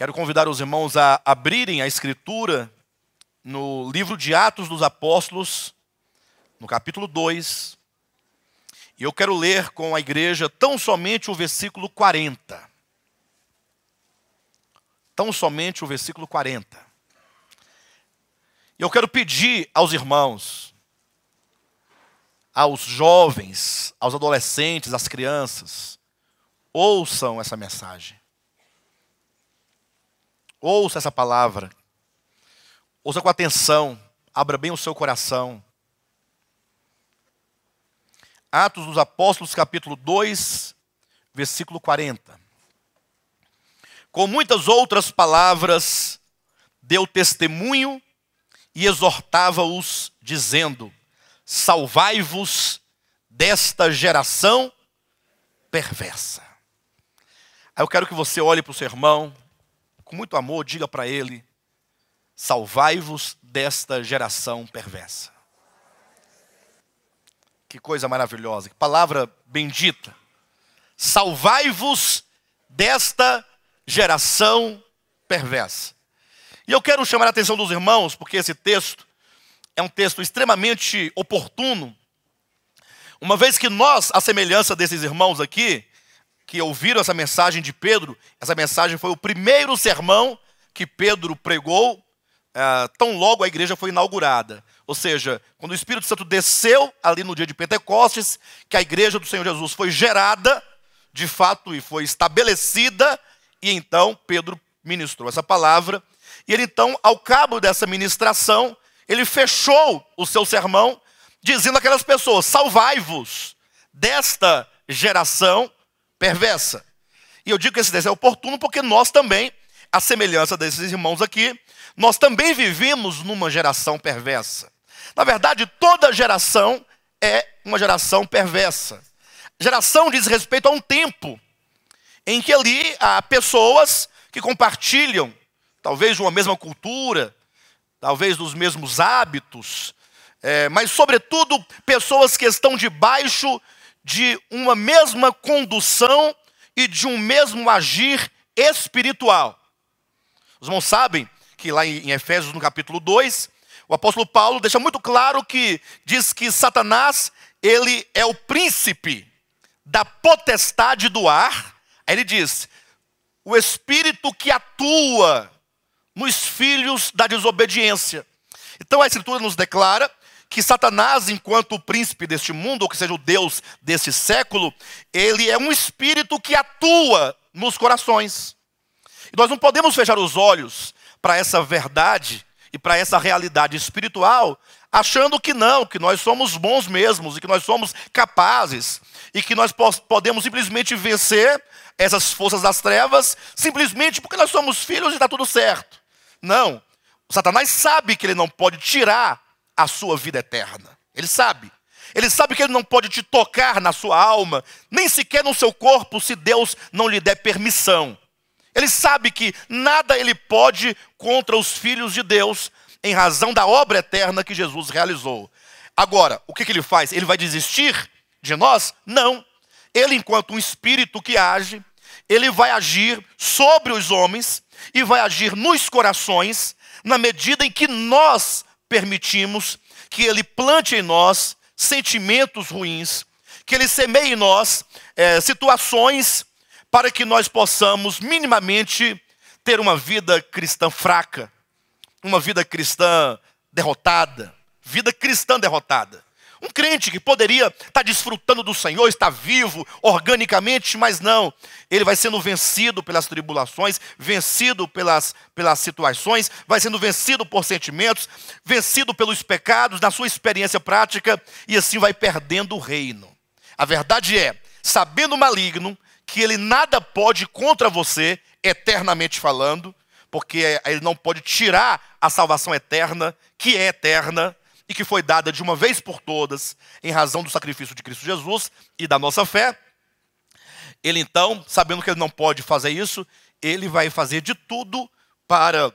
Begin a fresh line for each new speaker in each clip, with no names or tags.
Quero convidar os irmãos a abrirem a Escritura no livro de Atos dos Apóstolos, no capítulo 2. E eu quero ler com a igreja tão somente o versículo 40. Tão somente o versículo 40. E eu quero pedir aos irmãos, aos jovens, aos adolescentes, às crianças, ouçam essa mensagem. Ouça essa palavra. Ouça com atenção. Abra bem o seu coração. Atos dos Apóstolos, capítulo 2, versículo 40. Com muitas outras palavras, deu testemunho e exortava-os, dizendo: salvai-vos desta geração perversa. Aí eu quero que você olhe para o seu irmão, com muito amor, diga para ele: salvai-vos desta geração perversa. Que coisa maravilhosa, que palavra bendita. Salvai-vos desta geração perversa. E eu quero chamar a atenção dos irmãos, porque esse texto é um texto extremamente oportuno, uma vez que nós, à semelhança desses irmãos aqui, que ouviram essa mensagem de Pedro, essa mensagem foi o primeiro sermão que Pedro pregou, tão logo a igreja foi inaugurada. Ou seja, quando o Espírito Santo desceu ali no dia de Pentecostes, que a igreja do Senhor Jesus foi gerada, de fato, e foi estabelecida, e então Pedro ministrou essa palavra. E ele então, ao cabo dessa ministração, ele fechou o seu sermão, dizendo àquelas pessoas: salvai-vos desta geração perversa. E eu digo que esse texto é oportuno porque nós também, à semelhança desses irmãos aqui, nós também vivemos numa geração perversa. Na verdade, toda geração é uma geração perversa. Geração diz respeito a um tempo em que ali há pessoas que compartilham, talvez de uma mesma cultura, talvez dos mesmos hábitos, mas sobretudo pessoas que estão debaixo de uma mesma condução e de um mesmo agir espiritual. Os irmãos sabem que lá em Efésios, no capítulo 2, o apóstolo Paulo deixa muito claro que diz que Satanás, ele é o príncipe da potestade do ar. Aí ele diz: o espírito que atua nos filhos da desobediência. Então a Escritura nos declara que Satanás, enquanto o príncipe deste mundo, ou que seja o Deus deste século, ele é um espírito que atua nos corações. E nós não podemos fechar os olhos para essa verdade e para essa realidade espiritual, achando que não, que nós somos bons mesmos, e que nós somos capazes, e que nós podemos simplesmente vencer essas forças das trevas, simplesmente porque nós somos filhos e está tudo certo. Não, Satanás sabe que ele não pode tirar a sua vida eterna. Ele sabe que ele não pode te tocar na sua alma, nem sequer no seu corpo, se Deus não lhe der permissão. Ele sabe que nada ele pode contra os filhos de Deus, em razão da obra eterna que Jesus realizou. Agora, o que ele faz? Ele vai desistir de nós? Não. Ele, enquanto um espírito que age, ele vai agir sobre os homens e vai agir nos corações, na medida em que nós permitimos que ele plante em nós sentimentos ruins, que ele semeie em nós situações para que nós possamos minimamente ter uma vida cristã fraca, uma vida cristã derrotada, vida cristã derrotada. Um crente que poderia estar desfrutando do Senhor, estar vivo organicamente, mas não. Ele vai sendo vencido pelas tribulações, vencido pelas situações, vai sendo vencido por sentimentos, vencido pelos pecados, na sua experiência prática, e assim vai perdendo o reino. A verdade é, sabendo o maligno, que ele nada pode contra você, eternamente falando, porque ele não pode tirar a salvação eterna, que é eterna, e que foi dada de uma vez por todas, em razão do sacrifício de Cristo Jesus e da nossa fé. Ele então, sabendo que ele não pode fazer isso, ele vai fazer de tudo para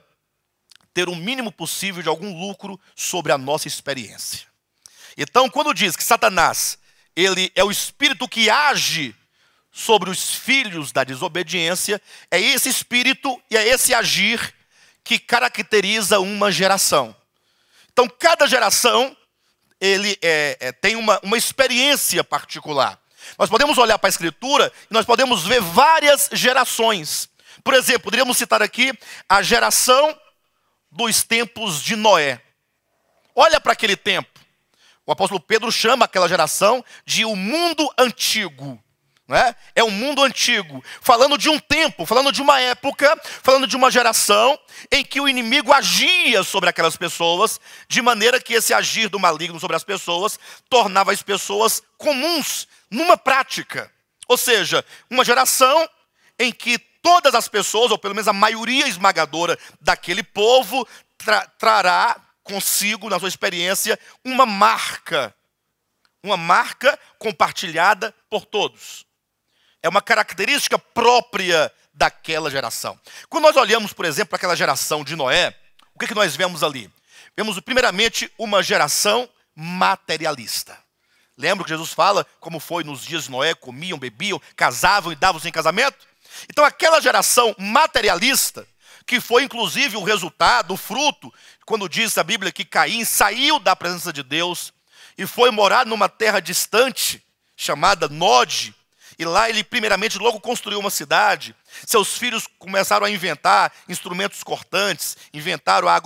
ter o mínimo possível de algum lucro sobre a nossa experiência. Então, quando diz que Satanás, ele é o espírito que age sobre os filhos da desobediência, é esse espírito e é esse agir que caracteriza uma geração. Então, cada geração ele tem uma experiência particular. Nós podemos olhar para a Escritura e nós podemos ver várias gerações. Por exemplo, poderíamos citar aqui a geração dos tempos de Noé. Olha para aquele tempo. O apóstolo Pedro chama aquela geração de o mundo antigo. Né? É um mundo antigo, falando de um tempo, falando de uma época, falando de uma geração em que o inimigo agia sobre aquelas pessoas, de maneira que esse agir do maligno sobre as pessoas tornava as pessoas comuns numa prática. Ou seja, uma geração em que todas as pessoas, ou pelo menos a maioria esmagadora daquele povo, trará consigo, na sua experiência, uma marca compartilhada por todos. É uma característica própria daquela geração. Quando nós olhamos, por exemplo, para aquela geração de Noé, o que nós vemos ali? Vemos, primeiramente, uma geração materialista. Lembra que Jesus fala como foi nos dias de Noé, comiam, bebiam, casavam e davam-se em casamento? Então, aquela geração materialista, que foi inclusive o resultado, o fruto, quando diz a Bíblia que Caim saiu da presença de Deus e foi morar numa terra distante, chamada Nod, e lá ele primeiramente logo construiu uma cidade. Seus filhos começaram a inventar instrumentos cortantes, inventaram a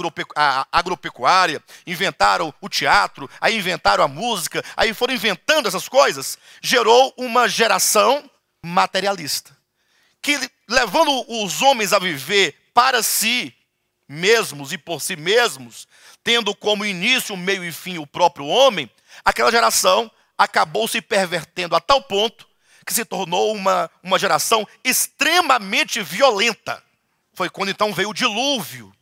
agropecuária, inventaram o teatro, aí inventaram a música, aí foram inventando essas coisas. Gerou uma geração materialista, que levando os homens a viver para si mesmos e por si mesmos, tendo como início, meio e fim o próprio homem, aquela geração acabou se pervertendo a tal ponto que se tornou uma geração extremamente violenta. Foi quando então veio o dilúvio.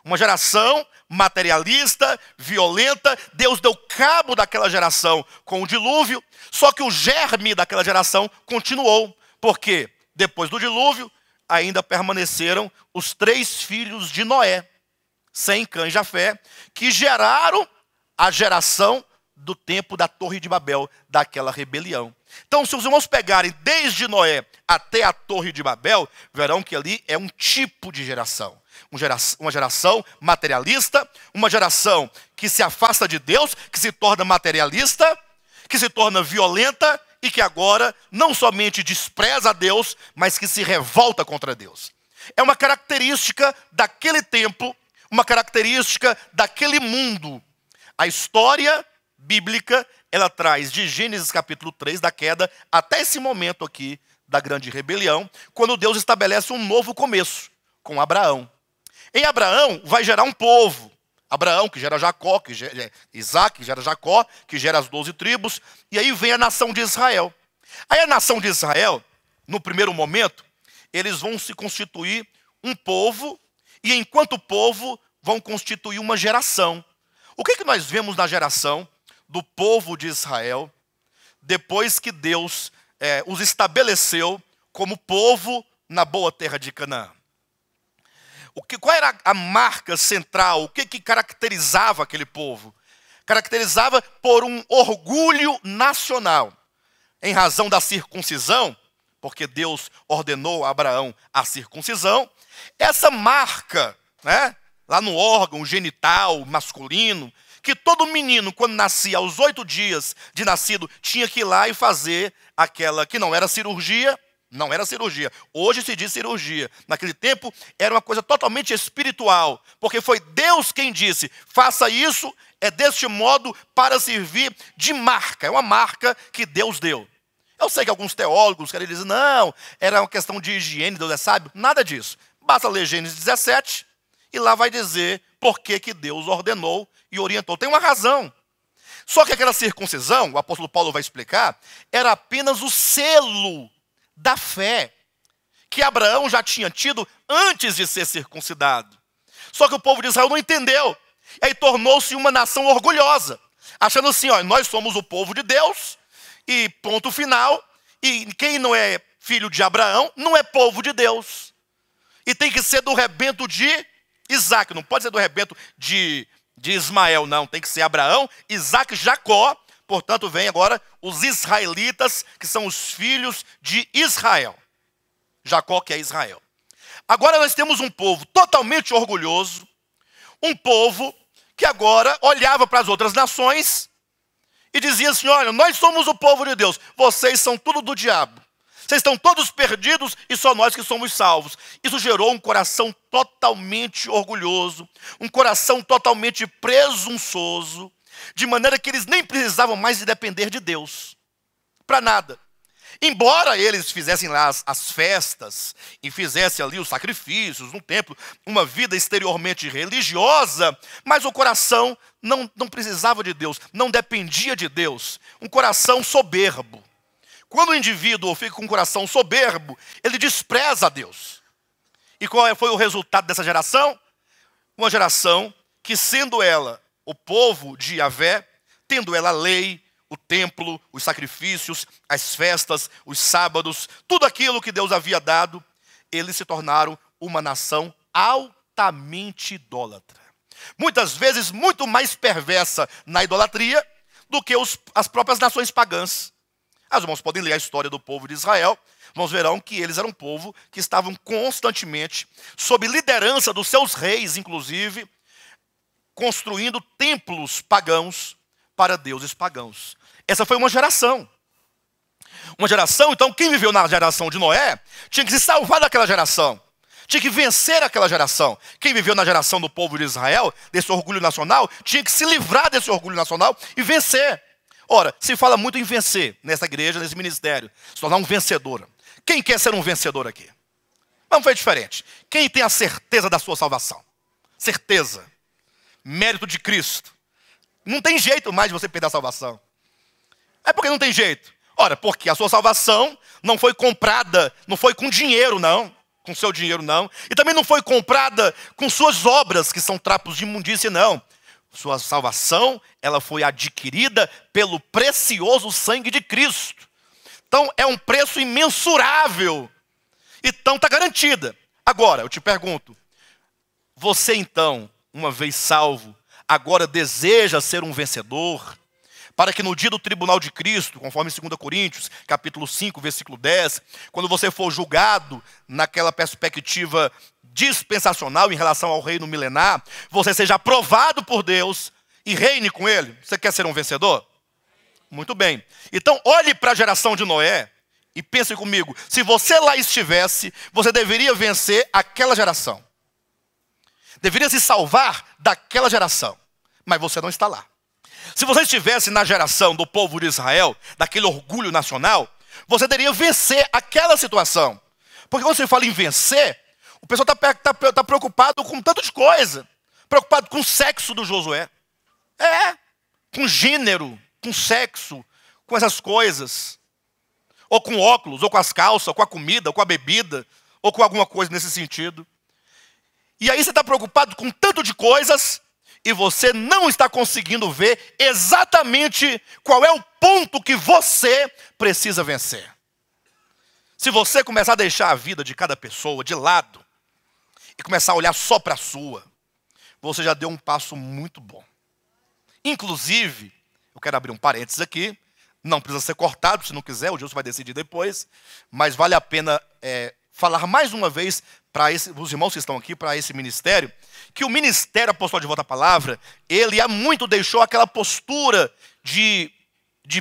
Uma geração materialista, violenta. Deus deu cabo daquela geração com o dilúvio, só que o germe daquela geração continuou. Porque depois do dilúvio, ainda permaneceram os 3 filhos de Noé, Sem, Cã e Jafé, que geraram a geração do tempo da Torre de Babel, daquela rebelião. Então, se os irmãos pegarem desde Noé até a Torre de Babel, verão que ali é um tipo de geração. Uma geração materialista, uma geração que se afasta de Deus, que se torna materialista, que se torna violenta e que agora não somente despreza a Deus, mas que se revolta contra Deus. É uma característica daquele tempo, uma característica daquele mundo. A história bíblica, ela traz de Gênesis capítulo 3, da queda, até esse momento aqui da grande rebelião, quando Deus estabelece um novo começo com Abraão. Em Abraão vai gerar um povo. Abraão, que gera Jacó, que gera Isaac, que gera Jacó, que gera as 12 tribos, e aí vem a nação de Israel. Aí a nação de Israel, no primeiro momento, eles vão se constituir um povo, e enquanto povo, vão constituir uma geração. O que nós vemos na geração do povo de Israel, depois que Deus os estabeleceu como povo na boa terra de Canaã? Qual era a marca central? O que caracterizava aquele povo? Caracterizava por um orgulho nacional. Em razão da circuncisão, porque Deus ordenou a Abraão a circuncisão, essa marca, né, lá no órgão genital masculino, que todo menino, quando nascia aos 8 dias de nascido, tinha que ir lá e fazer aquela que não era cirurgia. Não era cirurgia. Hoje se diz cirurgia. Naquele tempo era uma coisa totalmente espiritual, porque foi Deus quem disse, faça isso, é deste modo para servir de marca. É uma marca que Deus deu. Eu sei que alguns teólogos querem dizer, não, era uma questão de higiene, Deus é sábio. Nada disso. Basta ler Gênesis 17 e lá vai dizer por que Deus ordenou e orientou. Tem uma razão. Só que aquela circuncisão, o apóstolo Paulo vai explicar, era apenas o selo da fé que Abraão já tinha tido antes de ser circuncidado. Só que o povo de Israel não entendeu. E aí tornou-se uma nação orgulhosa, achando assim, ó, nós somos o povo de Deus, e ponto final, e quem não é filho de Abraão não é povo de Deus. E tem que ser do rebento de Isaac, não pode ser do rebento de Ismael, não. Tem que ser Abraão, Isaac, Jacó, portanto, vem agora os israelitas, que são os filhos de Israel. Jacó, que é Israel. Agora nós temos um povo totalmente orgulhoso, um povo que agora olhava para as outras nações e dizia assim: olha, nós somos o povo de Deus, vocês são tudo do diabo. Vocês estão todos perdidos e só nós que somos salvos. Isso gerou um coração totalmente orgulhoso, um coração totalmente presunçoso, de maneira que eles nem precisavam mais de depender de Deus, para nada. Embora eles fizessem lá as festas e fizessem ali os sacrifícios no templo, uma vida exteriormente religiosa, mas o coração não precisava de Deus, não dependia de Deus. Um coração soberbo. Quando o indivíduo fica com um coração soberbo, ele despreza a Deus. E qual foi o resultado dessa geração? Uma geração que, sendo ela o povo de Yahvé, tendo ela a lei, o templo, os sacrifícios, as festas, os sábados, tudo aquilo que Deus havia dado, eles se tornaram uma nação altamente idólatra. Muitas vezes muito mais perversa na idolatria do que as próprias nações pagãs. Os irmãos podem ler a história do povo de Israel, irmãos verão que eles eram um povo que estavam constantemente, sob liderança dos seus reis, inclusive, construindo templos pagãos para deuses pagãos. Essa foi uma geração. Uma geração, então, quem viveu na geração de Noé, tinha que se salvar daquela geração. Tinha que vencer aquela geração. Quem viveu na geração do povo de Israel, desse orgulho nacional, tinha que se livrar desse orgulho nacional e vencer. Ora, se fala muito em vencer nessa igreja, nesse ministério, se tornar um vencedor. Quem quer ser um vencedor aqui? Vamos fazer diferente. Quem tem a certeza da sua salvação? Certeza. Mérito de Cristo. Não tem jeito mais de você perder a salvação. É porque não tem jeito. Ora, porque a sua salvação não foi comprada, não foi com dinheiro, não. Com seu dinheiro, não. E também não foi comprada com suas obras, que são trapos de imundície, não. Sua salvação, ela foi adquirida pelo precioso sangue de Cristo. Então, é um preço imensurável. Então, está garantida. Agora, eu te pergunto, você então, uma vez salvo, agora deseja ser um vencedor, para que no dia do tribunal de Cristo, conforme 2 Coríntios, capítulo 5, versículo 10, quando você for julgado naquela perspectiva dispensacional em relação ao reino milenar, você seja aprovado por Deus e reine com Ele. Você quer ser um vencedor? Muito bem. Então, olhe para a geração de Noé e pense comigo, se você lá estivesse, você deveria vencer aquela geração. Deveria se salvar daquela geração, mas você não está lá. Se você estivesse na geração do povo de Israel, daquele orgulho nacional, você deveria vencer aquela situação. Porque quando você fala em vencer, o pessoal está preocupado com tanto de coisa. Preocupado com o sexo do Josué. Com gênero, com sexo, com essas coisas. Ou com óculos, ou com as calças, ou com a comida, ou com a bebida, ou com alguma coisa nesse sentido. E aí você está preocupado com tanto de coisas e você não está conseguindo ver exatamente qual é o ponto que você precisa vencer. Se você começar a deixar a vida de cada pessoa de lado e começar a olhar só para a sua, você já deu um passo muito bom. Inclusive, eu quero abrir um parênteses aqui, não precisa ser cortado, se não quiser, o Gilson vai decidir depois, mas vale a pena falar mais uma vez para os irmãos que estão aqui, para esse ministério, que o ministério apostolado de Volta à Palavra, ele há muito deixou aquela postura de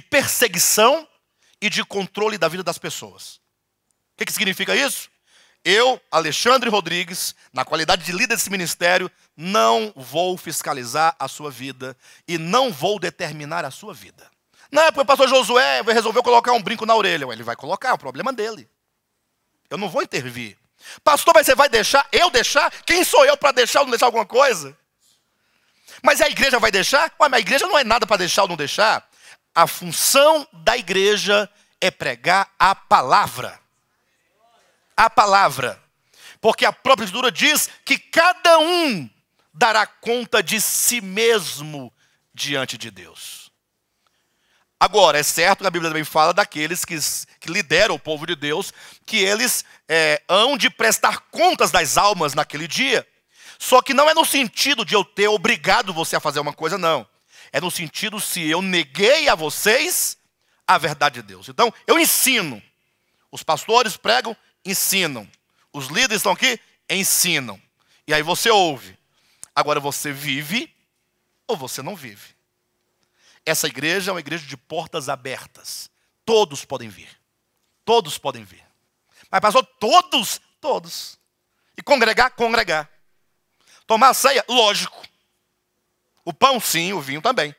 perseguição e de controle da vida das pessoas. O que significa isso? Eu, Alexandre Rodrigues, na qualidade de líder desse ministério, não vou fiscalizar a sua vida e não vou determinar a sua vida. Não é porque o pastor Josué resolveu colocar um brinco na orelha. Ele vai colocar, é o problema dele. Eu não vou intervir. Pastor, mas você vai deixar? Eu deixar? Quem sou eu para deixar ou não deixar alguma coisa? Mas a igreja vai deixar? Mas a igreja não é nada para deixar ou não deixar. A função da igreja é pregar a palavra. A palavra. Porque a própria Escritura diz que cada um dará conta de si mesmo diante de Deus. Agora, é certo que a Bíblia também fala daqueles que lideram o povo de Deus, que eles hão de prestar contas das almas naquele dia. Só que não é no sentido de eu ter obrigado você a fazer uma coisa, não. É no sentido se eu neguei a vocês a verdade de Deus. Então, eu ensino. Os pastores pregam, ensinam. Os líderes estão aqui, ensinam. E aí você ouve. Agora você vive ou você não vive. Essa igreja é uma igreja de portas abertas. Todos podem vir. Todos podem vir. Mas pastor, todos? Todos. E congregar? Congregar. Tomar a ceia? Lógico. O pão sim, o vinho também.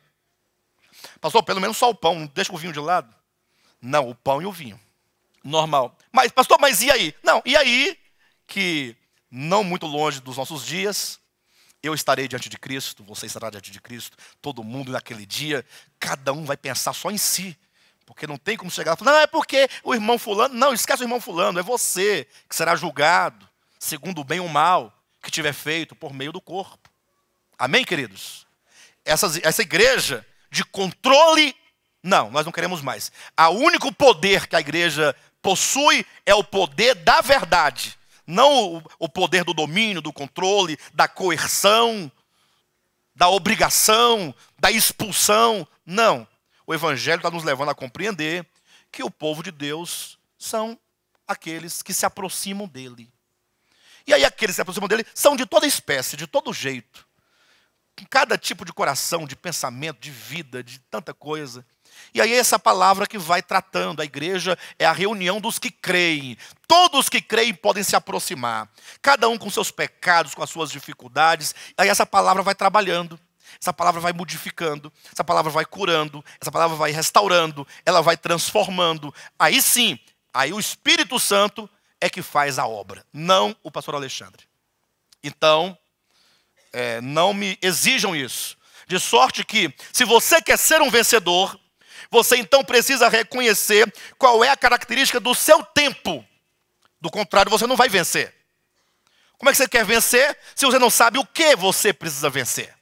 Pastor, pelo menos só o pão, não deixa o vinho de lado. Não, o pão e o vinho. Normal. Mas, pastor, mas e aí? Não, e aí que não muito longe dos nossos dias, eu estarei diante de Cristo, você estará diante de Cristo, todo mundo naquele dia, cada um vai pensar só em si. Porque não tem como chegar e falar, não, é porque o irmão fulano, não, esquece o irmão fulano, é você que será julgado, segundo o bem ou o mal que tiver feito por meio do corpo. Amém, queridos? Essa igreja de controle, não, nós não queremos mais. O único poder que a igreja possui é o poder da verdade. Não o poder do domínio, do controle, da coerção, da obrigação, da expulsão. Não. O Evangelho está nos levando a compreender que o povo de Deus são aqueles que se aproximam dele. E aí aqueles que se aproximam dele são de toda espécie, de todo jeito. Cada tipo de coração, de pensamento, de vida, de tanta coisa. E aí essa palavra que vai tratando, a igreja é a reunião dos que creem. Todos que creem podem se aproximar. Cada um com seus pecados, com as suas dificuldades. Aí essa palavra vai trabalhando. Essa palavra vai modificando. Essa palavra vai curando. Essa palavra vai restaurando. Ela vai transformando. Aí sim, aí o Espírito Santo é que faz a obra. Não o pastor Alexandre. Então, não me exijam isso. De sorte que, se você quer ser um vencedor, você então precisa reconhecer qual é a característica do seu tempo. Do contrário, você não vai vencer. Como é que você quer vencer se você não sabe o que você precisa vencer?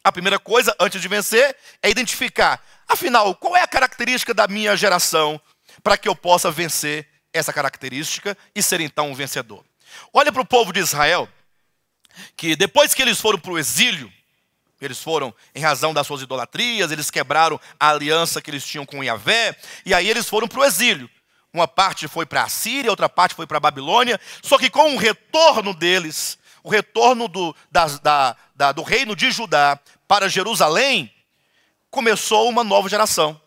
A primeira coisa, antes de vencer, é identificar, afinal, qual é a característica da minha geração para que eu possa vencer essa característica e ser então um vencedor. Olha para o povo de Israel, que depois que eles foram para o exílio, eles foram em razão das suas idolatrias, eles quebraram a aliança que eles tinham com Yahvé, e aí eles foram para o exílio. Uma parte foi para a Síria, outra parte foi para a Babilônia, só que com o retorno deles, o retorno do reino de Judá para Jerusalém, começou uma nova geração.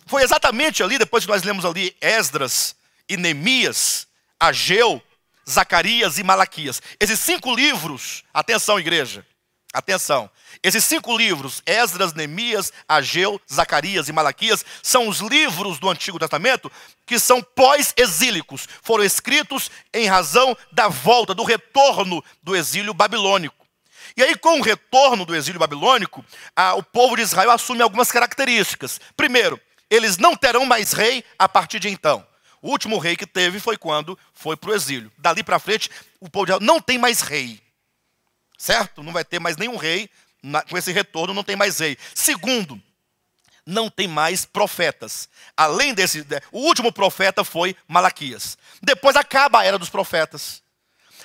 Foi exatamente ali, depois que nós lemos ali Esdras e Neemias, Ageu, Zacarias e Malaquias. Esses 5 livros, atenção igreja, atenção. Esses 5 livros, Esdras, Neemias, Ageu, Zacarias e Malaquias, são os livros do Antigo Testamento que são pós-exílicos. Foram escritos em razão da volta, do retorno do exílio babilônico. E aí, com o retorno do exílio babilônico, o povo de Israel assume algumas características. Primeiro, eles não terão mais rei a partir de então. O último rei que teve foi quando foi para o exílio. Dali para frente, o povo de Israel não tem mais rei. Certo? Não vai ter mais nenhum rei. Com esse retorno não tem mais rei. Segundo, não tem mais profetas. Além desse, o último profeta foi Malaquias. Depois acaba a era dos profetas.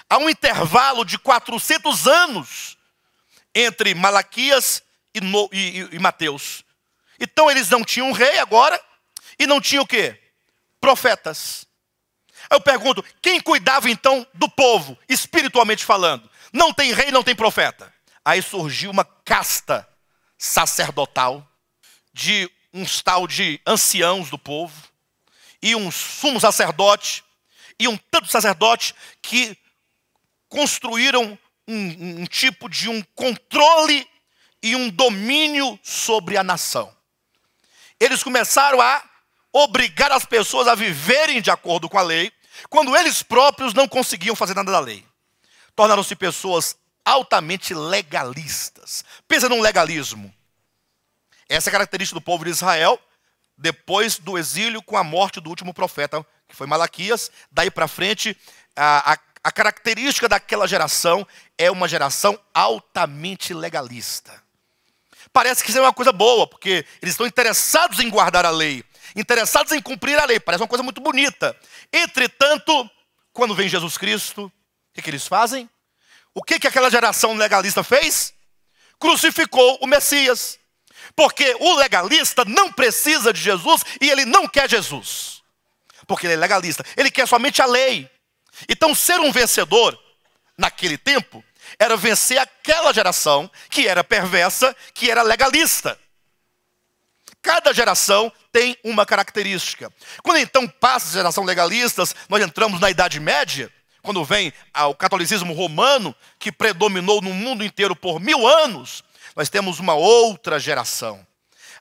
Há um intervalo de 400 anos entre Malaquias e Mateus. Então eles não tinham rei agora e não tinham o quê? Profetas. Eu pergunto, quem cuidava então do povo, espiritualmente falando? Não tem rei, não tem profeta. Aí surgiu uma casta sacerdotal de uns tal de anciãos do povo e um sumo sacerdote e um tanto sacerdote que construíram um tipo de um controle e um domínio sobre a nação. Eles começaram a obrigar as pessoas a viverem de acordo com a lei, quando eles próprios não conseguiam fazer nada da lei. Tornaram-se pessoas altamente legalistas. Pensa num legalismo. Essa é a característica do povo de Israel, depois do exílio com a morte do último profeta, que foi Malaquias. Daí para frente, a característica daquela geração é uma geração altamente legalista. Parece que isso é uma coisa boa, porque eles estão interessados em guardar a lei, interessados em cumprir a lei. Parece uma coisa muito bonita. Entretanto, quando vem Jesus Cristo, o que eles fazem? O que aquela geração legalista fez? crucificou o Messias. Porque o legalista não precisa de Jesus e ele não quer Jesus. Porque ele é legalista, ele quer somente a lei. Então ser um vencedor, naquele tempo, era vencer aquela geração que era perversa, que era legalista. Cada geração tem uma característica. Quando então passa a geração legalistas, nós entramos na Idade Média, quando vem o catolicismo romano, que predominou no mundo inteiro por 1000 anos, nós temos uma outra geração.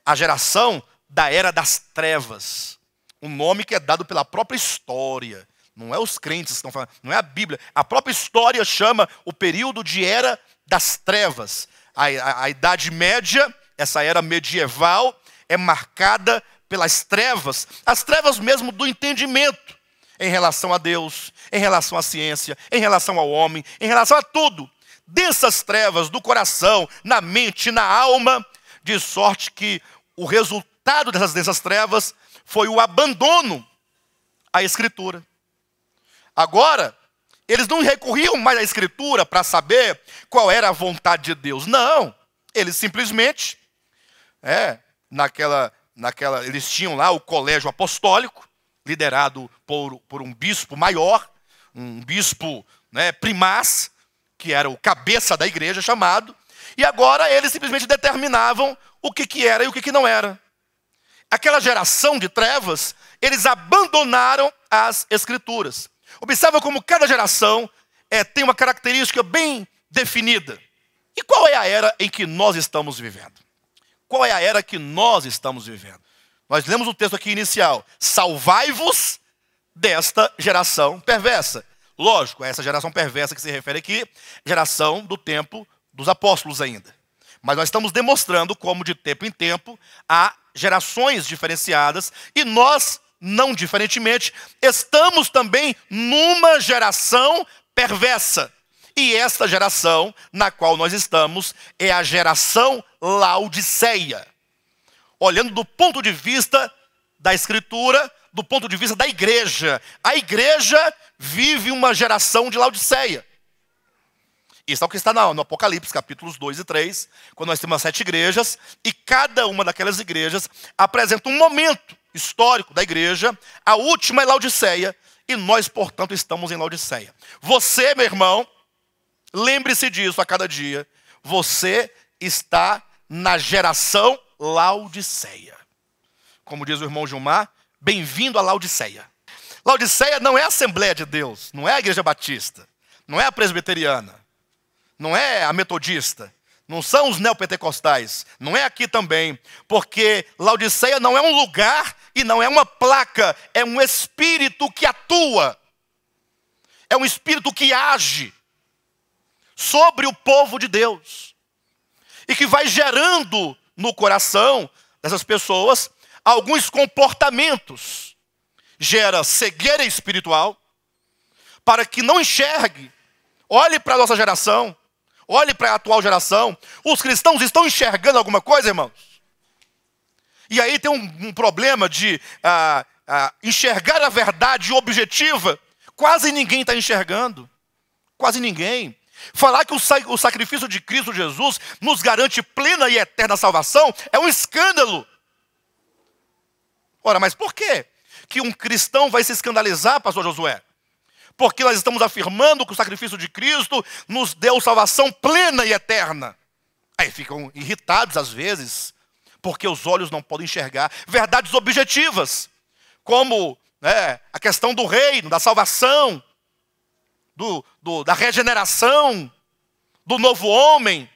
A geração da Era das Trevas. Um nome que é dado pela própria história. Não é os crentes que estão falando, não é a Bíblia. A própria história chama o período de Era das Trevas. A Idade Média, essa era medieval, é marcada pelas trevas, as trevas mesmo do entendimento, em relação a Deus, em relação à ciência, em relação ao homem, em relação a tudo. Dessas trevas do coração, na mente, na alma, de sorte que o resultado dessas trevas foi o abandono à Escritura. Agora, eles não recorriam mais à Escritura para saber qual era a vontade de Deus. Não, eles simplesmente, eles tinham lá o colégio apostólico, liderado por um bispo maior, um bispo primaz, que era o cabeça da igreja chamado, e agora eles simplesmente determinavam o que era e o que não era. Aquela geração de trevas, eles abandonaram as Escrituras. Observa como cada geração tem uma característica bem definida. E qual é a era em que nós estamos vivendo? Qual é a era que nós estamos vivendo? Nós lemos o texto aqui inicial. Salvai-vos desta geração perversa. Lógico, essa geração perversa que se refere aqui, geração do tempo dos apóstolos ainda. Mas nós estamos demonstrando como de tempo em tempo há gerações diferenciadas e nós, não diferentemente, estamos também numa geração perversa. E esta geração na qual nós estamos é a geração Laodiceia. Olhando do ponto de vista da Escritura, do ponto de vista da igreja. A igreja vive uma geração de Laodiceia. Isso é o que está no Apocalipse, capítulos 2 e 3, quando nós temos as 7 igrejas, e cada uma daquelas igrejas apresenta um momento histórico da igreja. A última é Laodiceia, e nós, portanto, estamos em Laodiceia. Você, meu irmão, lembre-se disso a cada dia. Você está na geração Laodiceia. Como diz o irmão Gilmar, bem-vindo a Laodiceia. Laodiceia não é a Assembleia de Deus, não é a Igreja Batista, não é a Presbiteriana, não é a Metodista, não são os neopentecostais, não é aqui também, porque Laodiceia não é um lugar e não é uma placa, é um espírito que atua, é um espírito que age sobre o povo de Deus e que vai gerando no coração dessas pessoas alguns comportamentos. Gera cegueira espiritual para que não enxergue. Olhe para a nossa geração, olhe para a atual geração. Os cristãos estão enxergando alguma coisa, irmãos? E aí tem um problema de enxergar a verdade objetiva. Quase ninguém está enxergando. Quase ninguém. Falar que o sacrifício de Cristo Jesus nos garante plena e eterna salvação é um escândalo. Ora, mas por quê que um cristão vai se escandalizar, pastor Josué? Porque nós estamos afirmando que o sacrifício de Cristo nos deu salvação plena e eterna. Aí ficam irritados às vezes, porque os olhos não podem enxergar verdades objetivas, como a questão do reino, da salvação, da regeneração, do novo homem.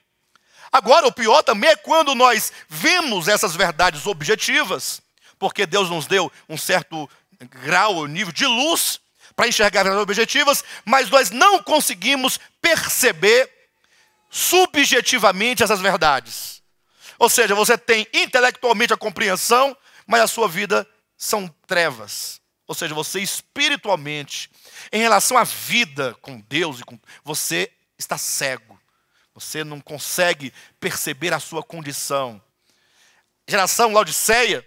Agora, o pior também é quando nós vemos essas verdades objetivas, porque Deus nos deu um certo grau, nível de luz para enxergar as objetivas, mas nós não conseguimos perceber subjetivamente essas verdades. Ou seja, você tem intelectualmente a compreensão, mas a sua vida são trevas. Ou seja, você espiritualmente, em relação à vida com Deus, você está cego. Você não consegue perceber a sua condição. A geração Laodiceia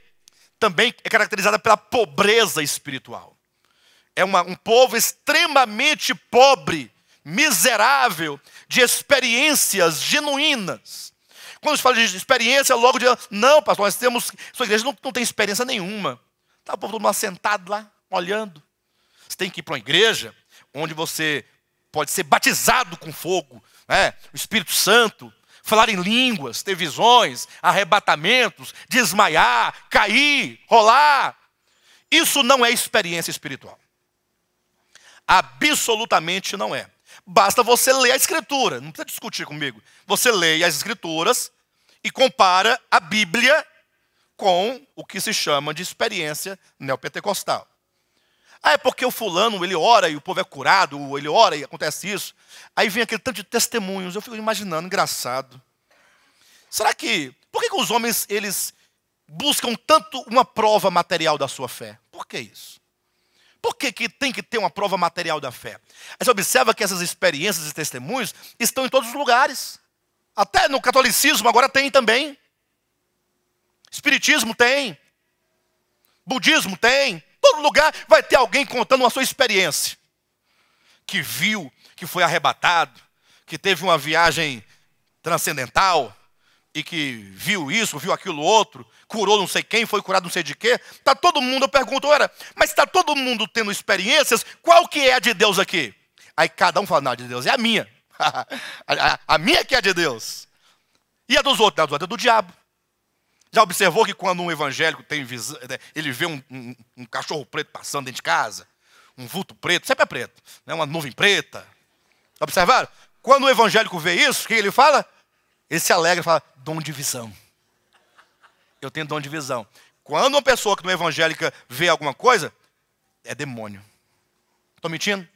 também é caracterizada pela pobreza espiritual. É um povo extremamente pobre, miserável, de experiências genuínas. Quando se fala de experiência, logo de não, pastor, nós temos, sua igreja não tem experiência nenhuma. Está o povo todo mundo sentado lá, olhando. Você tem que ir para uma igreja onde você pode ser batizado com fogo, né? O Espírito Santo, falar em línguas, ter visões, arrebatamentos, desmaiar, cair, rolar. Isso não é experiência espiritual. Absolutamente não é. Basta você ler a Escritura, não precisa discutir comigo. Você lê as Escrituras e compara a Bíblia com o que se chama de experiência neopentecostal. É porque o fulano, ele ora e o povo é curado, ou ele ora e acontece isso. Aí vem aquele tanto de testemunhos, eu fico imaginando, engraçado. Por que os homens, eles buscam tanto uma prova material da sua fé? Por que isso? Por que tem que ter uma prova material da fé? Aí você observa que essas experiências e testemunhos estão em todos os lugares. Até no catolicismo agora tem também. Espiritismo tem. Budismo tem. Todo lugar vai ter alguém contando a sua experiência. Que viu, que foi arrebatado, que teve uma viagem transcendental e que viu isso, viu aquilo outro, curou não sei quem, foi curado não sei de quê. Está todo mundo, eu pergunto, mas está todo mundo tendo experiências, qual que é a de Deus aqui? Aí cada um fala, não, a de Deus é a minha. a minha que é a de Deus. E a dos outros? A dos outros é do diabo. Já observou que quando um evangélico tem visão, ele vê um cachorro preto passando dentro de casa, um vulto preto, sempre é preto, né? Uma nuvem preta. Observaram? Quando o evangélico vê isso, o que ele fala? Ele se alegra e fala, dom de visão. Eu tenho dom de visão. Quando uma pessoa que não é evangélica vê alguma coisa, é demônio. Estou mentindo?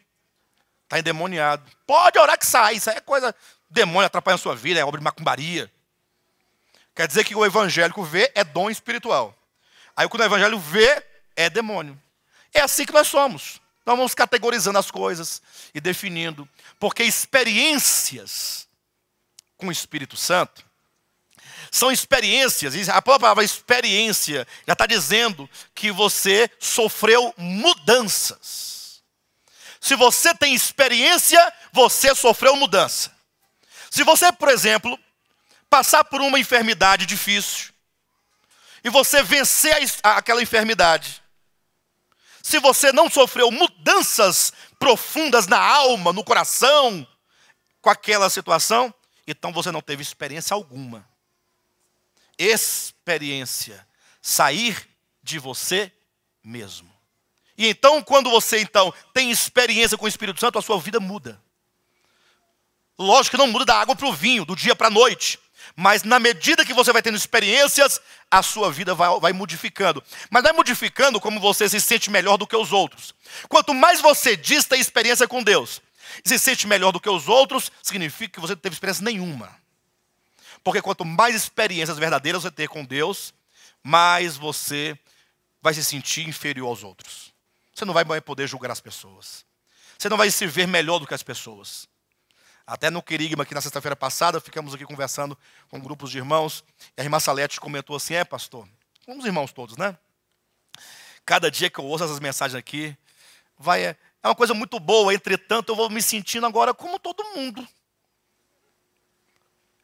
Está endemoniado. Pode orar que sai, isso aí é coisa, demônio atrapalhando a sua vida, é obra de macumbaria. Quer dizer que o evangélico vê é dom espiritual. Aí quando o evangélico vê, é demônio. É assim que nós somos. Nós vamos categorizando as coisas e definindo. Porque experiências com o Espírito Santo são experiências. E a palavra experiência já está dizendo que você sofreu mudanças. Se você tem experiência, você sofreu mudança. Se você, por exemplo, passar por uma enfermidade difícil e você vencer aquela enfermidade, se você não sofreu mudanças profundas na alma, no coração, com aquela situação, então você não teve experiência alguma. Experiência, sair de você mesmo. E então, quando você tem experiência com o Espírito Santo, a sua vida muda. Lógico que não muda da água para o vinho, do dia para a noite. Mas na medida que você vai tendo experiências, a sua vida vai modificando. Mas vai modificando como você se sente melhor do que os outros. Quanto mais você diz ter experiência com Deus, e se sente melhor do que os outros, significa que você não teve experiência nenhuma. Porque quanto mais experiências verdadeiras você ter com Deus, mais você vai se sentir inferior aos outros. Você não vai poder julgar as pessoas. Você não vai se ver melhor do que as pessoas. Até no Querigma, aqui na sexta-feira passada, ficamos aqui conversando com grupos de irmãos, e a irmã Salete comentou assim, pastor, como os irmãos todos, né? Cada dia que eu ouço essas mensagens aqui, é uma coisa muito boa, entretanto, eu vou me sentindo agora como todo mundo.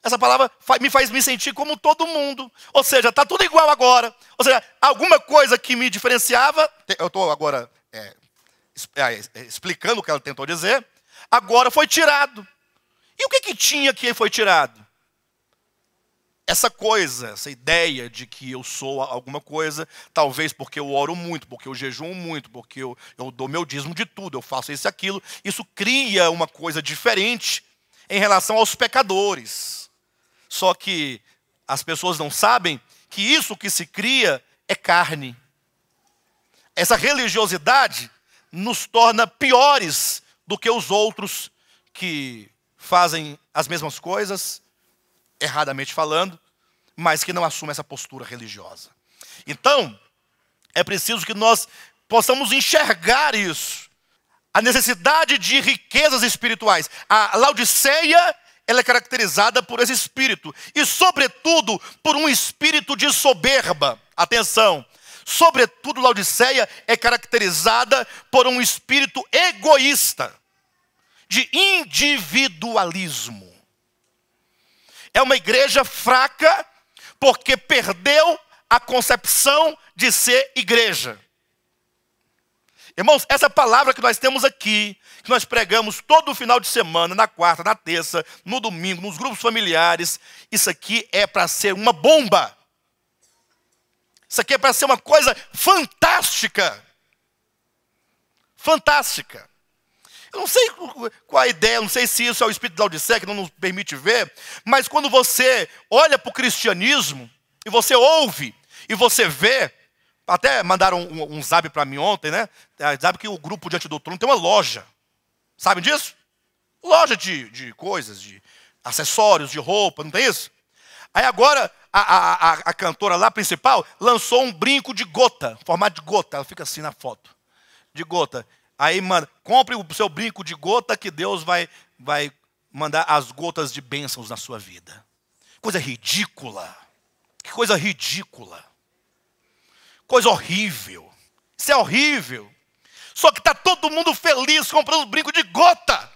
Essa palavra me faz me sentir como todo mundo. Ou seja, está tudo igual agora. Ou seja, alguma coisa que me diferenciava, eu estou agora explicando o que ela tentou dizer, agora foi tirado. E o que tinha que foi tirado? Essa coisa, essa ideia de que eu sou alguma coisa, talvez porque eu oro muito, porque eu jejuo muito, porque eu dou meu dízimo de tudo, eu faço isso e aquilo. Isso cria uma coisa diferente em relação aos pecadores. Só que as pessoas não sabem que isso que se cria é carne. Essa religiosidade nos torna piores do que os outros que fazem as mesmas coisas, erradamente falando, mas que não assumem essa postura religiosa. Então, é preciso que nós possamos enxergar isso. A necessidade de riquezas espirituais. A Laodiceia, ela é caracterizada por esse espírito. E, sobretudo, por um espírito de soberba. Atenção. Sobretudo, Laodiceia é caracterizada por um espírito egoísta. De individualismo. É uma igreja fraca porque perdeu a concepção de ser igreja. Irmãos, essa palavra que nós temos aqui, que nós pregamos todo final de semana, na quarta, na terça, no domingo, nos grupos familiares, isso aqui é para ser uma bomba. Isso aqui é para ser uma coisa fantástica. Fantástica. Eu não sei qual a ideia, não sei se isso é o espírito da Laodiceia que não nos permite ver, mas quando você olha para o cristianismo, e você ouve, e você vê, até mandaram um zap para mim ontem, né? Sabe que o grupo Diante do Trono tem uma loja. Sabem disso? Loja de coisas, de acessórios, de roupa, não tem isso? Aí agora, a cantora lá principal lançou um brinco de gota, formato de gota, ela fica assim na foto, de gota. Aí, mano, compre o seu brinco de gota que Deus vai mandar as gotas de bênçãos na sua vida. Coisa ridícula. Que coisa ridícula. Coisa horrível. Isso é horrível. Só que está todo mundo feliz comprando brinco de gota.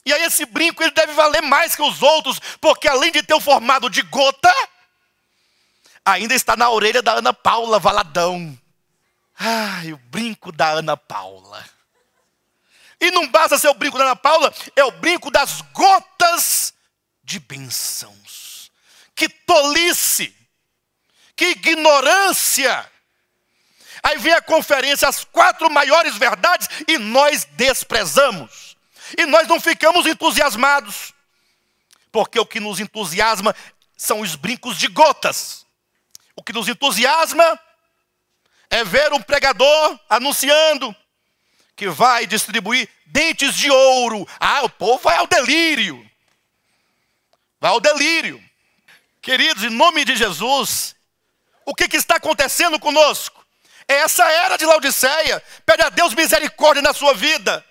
E aí esse brinco ele deve valer mais que os outros, porque além de ter o formato de gota, ainda está na orelha da Ana Paula Valadão. Ai, o brinco da Ana Paula. E não basta ser o brinco da Ana Paula, é o brinco das gotas de bênçãos. Que tolice! Que ignorância! Aí vem a conferência, as 4 maiores verdades, e nós desprezamos. E nós não ficamos entusiasmados. Porque o que nos entusiasma são os brincos de gotas. O que nos entusiasma é ver um pregador anunciando que vai distribuir dentes de ouro. Ah, o povo vai ao delírio. Vai ao delírio. Queridos, em nome de Jesus, o que está acontecendo conosco? É essa era de Laodiceia. Pede a Deus misericórdia na sua vida.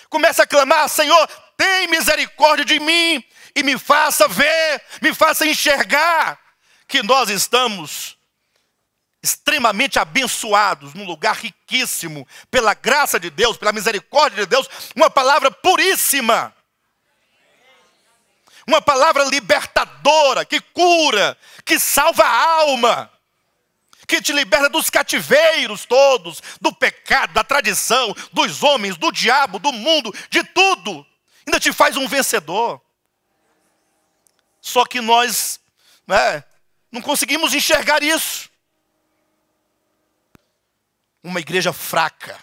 Começa a clamar: Senhor, tem misericórdia de mim e me faça ver, me faça enxergar que nós estamos extremamente abençoados, num lugar riquíssimo, pela graça de Deus, pela misericórdia de Deus, uma palavra puríssima. Uma palavra libertadora, que cura, que salva a alma, que te liberta dos cativeiros todos, do pecado, da tradição, dos homens, do diabo, do mundo, de tudo. Ainda te faz um vencedor. Só que nós não conseguimos enxergar isso. Uma igreja fraca.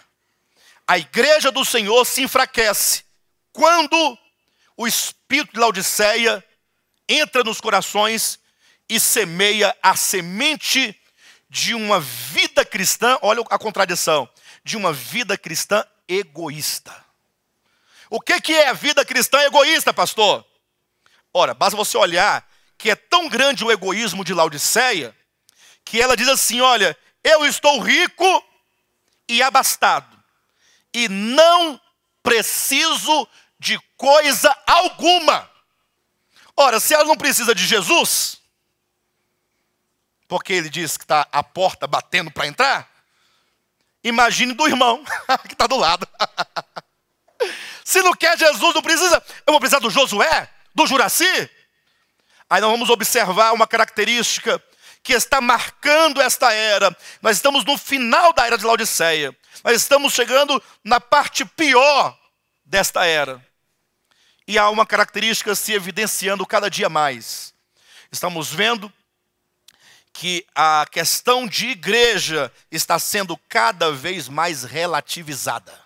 A igreja do Senhor se enfraquece quando o espírito de Laodiceia entra nos corações e semeia a semente de uma vida cristã, olha a contradição, de uma vida cristã egoísta. O que é a vida cristã egoísta, pastor? Ora, basta você olhar que é tão grande o egoísmo de Laodiceia, que ela diz assim: olha, eu estou rico e abastado, e não preciso de coisa alguma. Ora, se ela não precisa de Jesus, porque ele diz que está à porta batendo para entrar, imagine do irmão que está do lado. Se não quer Jesus, não precisa. Eu vou precisar do Josué, do Juraci. Aí nós vamos observar uma característica que está marcando esta era. Nós estamos no final da era de Laodiceia. Nós estamos chegando na parte pior desta era. E há uma característica se evidenciando cada dia mais. Estamos vendo que a questão de igreja está sendo cada vez mais relativizada.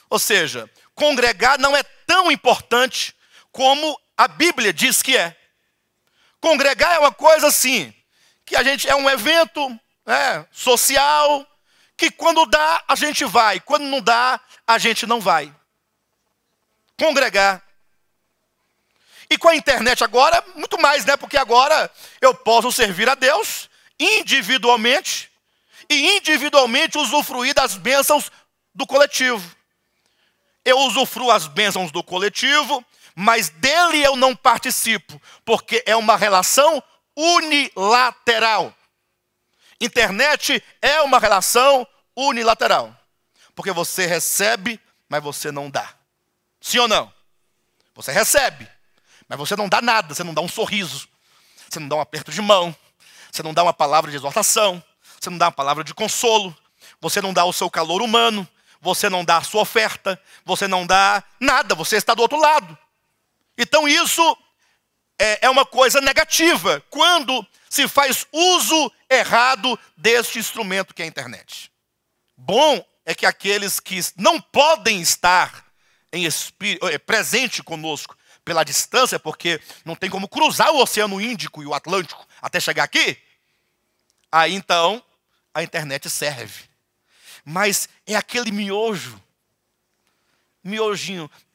Ou seja, congregar não é tão importante como a Bíblia diz que é. Congregar é uma coisa assim, que a gente é um evento social, que quando dá, a gente vai. Quando não dá, a gente não vai. Congregar. E com a internet agora, muito mais, né? Porque agora eu posso servir a Deus individualmente e individualmente usufruir das bênçãos do coletivo. Eu usufruo as bênçãos do coletivo, mas dele eu não participo, porque é uma relação unilateral. Internet é uma relação unilateral, porque você recebe, mas você não dá. Sim ou não? Você recebe, Mas você não dá nada, você não dá um sorriso, você não dá um aperto de mão, você não dá uma palavra de exortação, você não dá uma palavra de consolo, você não dá o seu calor humano, você não dá a sua oferta, você não dá nada, você está do outro lado. Então isso é uma coisa negativa, quando se faz uso errado deste instrumento que é a internet. Bom é que aqueles que não podem estar em espírito, presente conosco pela distância, porque não tem como cruzar o Oceano Índico e o Atlântico até chegar aqui, aí então a internet serve. Mas é aquele miojinho,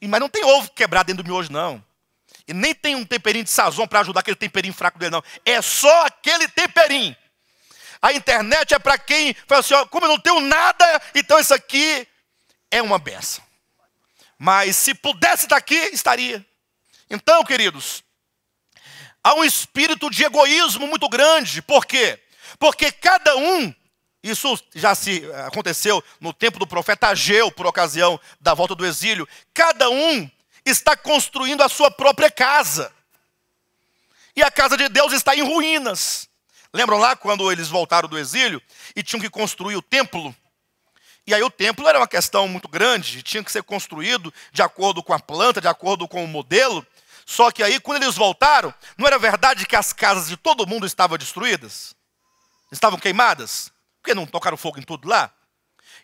mas não tem ovo quebrado dentro do miojo não. E nem tem um temperinho de sazon para ajudar aquele temperinho fraco dele não. É só aquele temperinho. A internet é para quem fala assim, ó, como eu não tenho nada, então isso aqui é uma benção. Mas se pudesse estar aqui, estaria. Então, queridos, há um espírito de egoísmo muito grande. Por quê? Porque cada um, isso já se aconteceu no tempo do profeta Ageu, por ocasião da volta do exílio, cada um está construindo a sua própria casa. E a casa de Deus está em ruínas. Lembram lá quando eles voltaram do exílio e tinham que construir o templo? E aí o templo era uma questão muito grande, tinha que ser construído de acordo com a planta, de acordo com o modelo. Só que aí quando eles voltaram, não era verdade que as casas de todo mundo estavam destruídas? Estavam queimadas? Porque não tocaram fogo em tudo lá?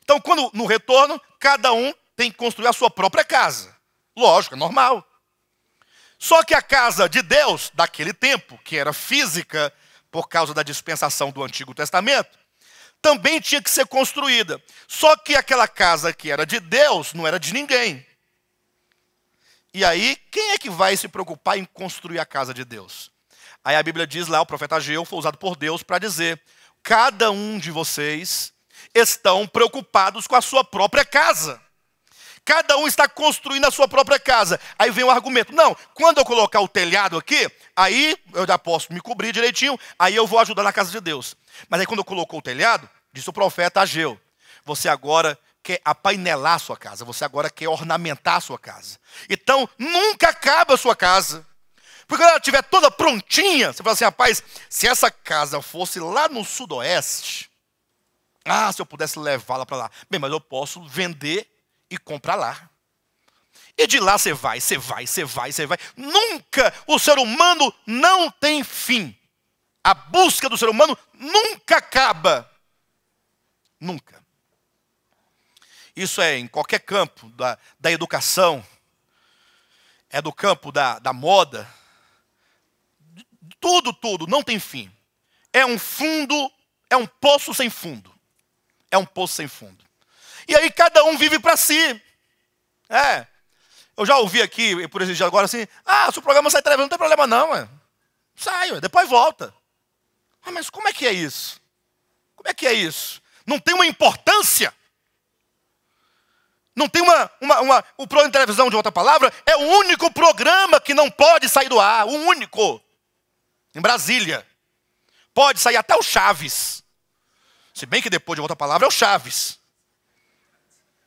Então quando no retorno, cada um tem que construir a sua própria casa. Lógico, é normal. Só que a casa de Deus, daquele tempo, que era física, por causa da dispensação do Antigo Testamento, também tinha que ser construída. Só que aquela casa que era de Deus, não era de ninguém. E aí, quem é que vai se preocupar em construir a casa de Deus? Aí a Bíblia diz lá, o profeta Ageu foi usado por Deus para dizer, cada um de vocês estão preocupados com a sua própria casa. Cada um está construindo a sua própria casa. Aí vem o argumento, não, quando eu colocar o telhado aqui, aí eu já posso me cobrir direitinho, aí eu vou ajudar na casa de Deus. Mas aí quando eu colocou o telhado, disse o profeta Ageu, você agora quer apainelar a sua casa, você agora quer ornamentar a sua casa. Então, nunca acaba a sua casa. Porque quando ela estiver toda prontinha, você fala assim, rapaz, se essa casa fosse lá no sudoeste, se eu pudesse levá-la para lá. Bem, mas eu posso vender e comprar lá. E de lá você vai. Nunca, o ser humano não tem fim. A busca do ser humano nunca acaba. Nunca. Isso é em qualquer campo da educação, é do campo da moda. Tudo, não tem fim. É um fundo, é um poço sem fundo. É um poço sem fundo. E aí cada um vive para si. Eu já ouvi aqui, por exemplo, agora assim, se o programa sai televisão, não tem problema não. Sai, depois volta. Mas como é que é isso? Como é que é isso? Não tem uma importância? Não tem o programa de televisão, de outra palavra, é o único programa que não pode sair do ar, o único. Em Brasília. Pode sair até o Chaves. Se bem que depois de outra palavra é o Chaves.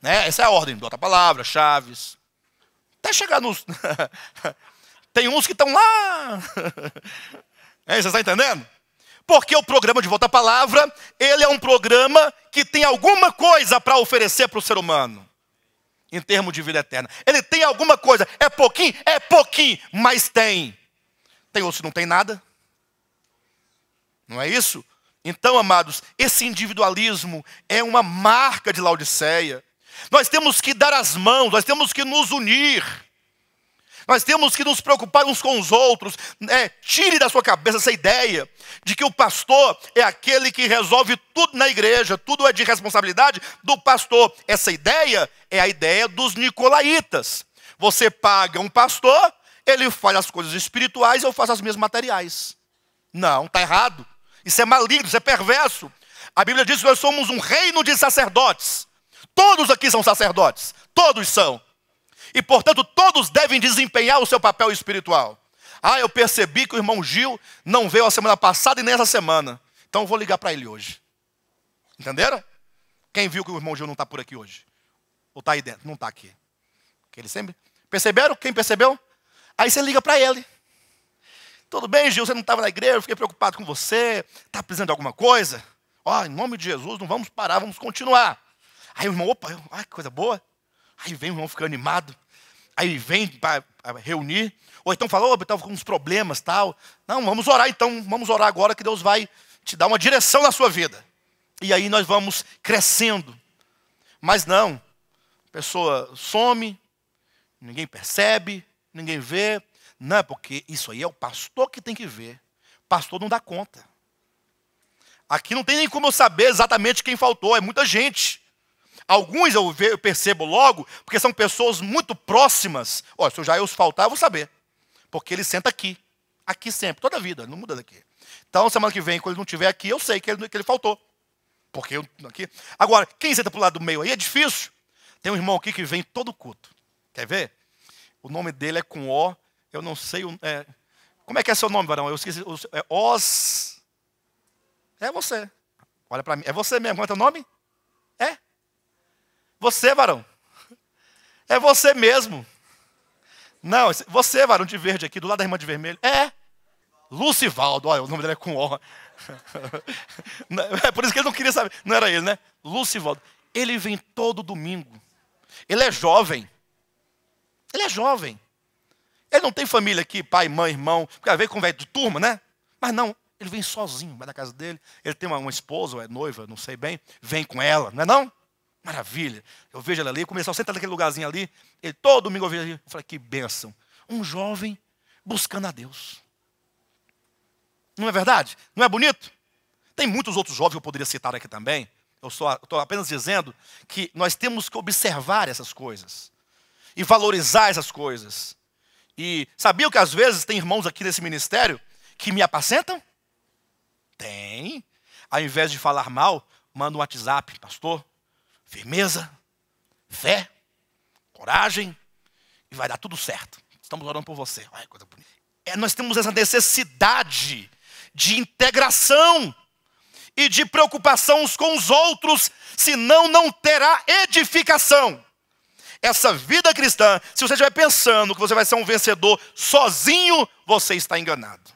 Né? Essa é a ordem, de outra palavra, Chaves. Até chegar nos... Tem uns que estão lá. Você está entendendo? Porque o programa de Volta à Palavra, ele é um programa que tem alguma coisa para oferecer para o ser humano. Em termos de vida eterna. Ele tem alguma coisa. É pouquinho, mas tem. Tem outros que não tem nada. Não é isso? Então, amados, esse individualismo é uma marca de Laodiceia. Nós temos que dar as mãos, nós temos que nos unir. Nós temos que nos preocupar uns com os outros. Tire da sua cabeça essa ideia de que o pastor é aquele que resolve tudo na igreja. Tudo é de responsabilidade do pastor. Essa ideia é a ideia dos nicolaítas. Você paga um pastor, ele faz as coisas espirituais, eu faço as minhas materiais. Não, está errado. Isso é maligno, isso é perverso. A Bíblia diz que nós somos um reino de sacerdotes. Todos aqui são sacerdotes. Todos são. E, portanto, todos devem desempenhar o seu papel espiritual. Eu percebi que o irmão Gil não veio a semana passada e nem essa semana. Então eu vou ligar para ele hoje. Entenderam? Quem viu que o irmão Gil não está por aqui hoje? Ou está aí dentro? Não está aqui. Que ele sempre... Perceberam? Quem percebeu? Aí você liga para ele. Tudo bem, Gil, você não estava na igreja, eu fiquei preocupado com você. Está precisando de alguma coisa? Ó, em nome de Jesus, não vamos parar, vamos continuar. Aí o irmão, opa, que coisa boa. Aí vem o irmão fica animado. Aí vem para reunir. Ou então falou, estava com uns problemas, tal. Não, vamos orar então, vamos orar agora que Deus vai te dar uma direção na sua vida. E aí nós vamos crescendo. Mas não, a pessoa some, ninguém percebe, ninguém vê. Não, porque isso aí é o pastor que tem que ver. O pastor não dá conta. Aqui não tem nem como eu saber exatamente quem faltou, é muita gente. Alguns eu percebo logo, porque são pessoas muito próximas. Olha, se eu já faltar, eu vou saber. Porque ele senta aqui. Aqui sempre, toda a vida, não muda daqui. Então, semana que vem, quando ele não estiver aqui, eu sei que ele faltou. Porque eu aqui. Agora, quem senta para o lado do meio aí é difícil. Tem um irmão aqui que vem todo culto. Quer ver? O nome dele é com O. Eu não sei. Como é que é seu nome, varão? Eu esqueci. É Os. É você. Olha para mim. É você mesmo. Qual é teu nome? É. Você, varão. É você mesmo. Não, você, varão de verde aqui, do lado da irmã de vermelho. É. Lucivaldo. Olha, o nome dele é com O. É por isso que ele não queria saber. Não era ele, né? Lucivaldo. Ele vem todo domingo. Ele é jovem. Ele é jovem. Ele não tem família aqui, pai, mãe, irmão. Porque vem com velho de turma, né? Mas não, ele vem sozinho, vai da casa dele. Ele tem uma esposa, ou é noiva, não sei bem. Vem com ela, não é não? Maravilha. Eu vejo ela ali, começou a sentar naquele lugarzinho ali. Ele todo domingo eu vejo ali. Eu falei, que bênção. Um jovem buscando a Deus. Não é verdade? Não é bonito? Tem muitos outros jovens que eu poderia citar aqui também. Eu estou apenas dizendo que nós temos que observar essas coisas. E valorizar essas coisas. E sabiam que às vezes tem irmãos aqui nesse ministério que me apacentam? Tem. Ao invés de falar mal, manda um WhatsApp. Pastor, firmeza, fé, coragem, e vai dar tudo certo. Estamos orando por você. Ai, coisa bonita. Nós temos essa necessidade de integração e de preocupação uns com os outros, senão não terá edificação. Essa vida cristã, se você estiver pensando que você vai ser um vencedor sozinho, você está enganado.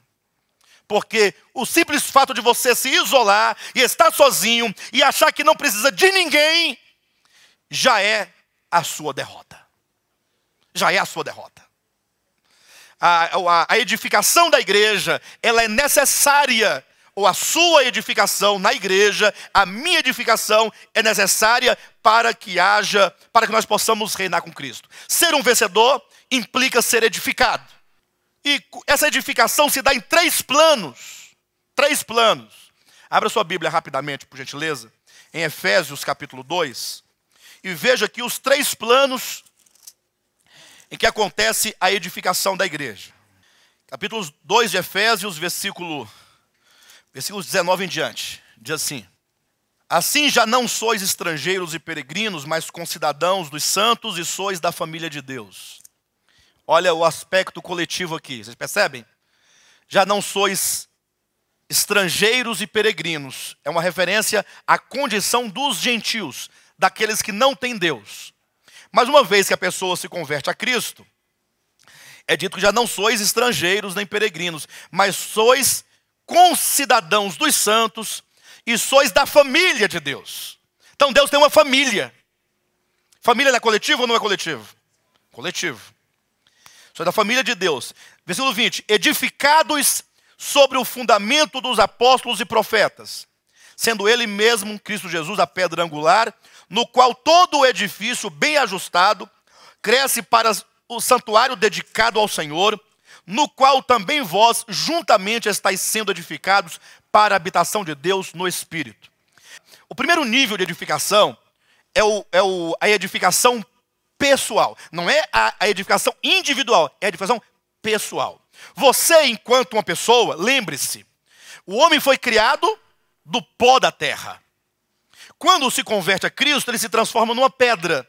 Porque o simples fato de você se isolar e estar sozinho e achar que não precisa de ninguém, já é a sua derrota. Já é a sua derrota. A edificação da igreja, ela é necessária. Ou a sua edificação na igreja, a minha edificação é necessária para que nós possamos reinar com Cristo. Ser um vencedor implica ser edificado. E essa edificação se dá em 3 planos. 3 planos. Abra sua Bíblia rapidamente, por gentileza, em Efésios capítulo 2. E veja aqui os 3 planos em que acontece a edificação da igreja. Capítulo 2 de Efésios, versículos 19 em diante, diz assim: assim já não sois estrangeiros e peregrinos, mas concidadãos dos santos e sois da família de Deus. Olha o aspecto coletivo aqui, vocês percebem? Já não sois estrangeiros e peregrinos. É uma referência à condição dos gentios, daqueles que não têm Deus. Mas uma vez que a pessoa se converte a Cristo, é dito que já não sois estrangeiros nem peregrinos, mas sois concidadãos dos santos e sois da família de Deus. Então Deus tem uma família. Família não é coletivo ou não é coletivo? Coletivo. Sois da família de Deus. Versículo 20. Edificados sobre o fundamento dos apóstolos e profetas, sendo ele mesmo, Cristo Jesus, a pedra angular, no qual todo o edifício bem ajustado cresce para o santuário dedicado ao Senhor, no qual também vós juntamente estáis sendo edificados para a habitação de Deus no Espírito. O primeiro nível de edificação é a edificação pessoal. Não é a edificação individual, é a edificação pessoal. Você, enquanto uma pessoa, lembre-se, o homem foi criado do pó da terra. Quando se converte a Cristo, ele se transforma numa pedra.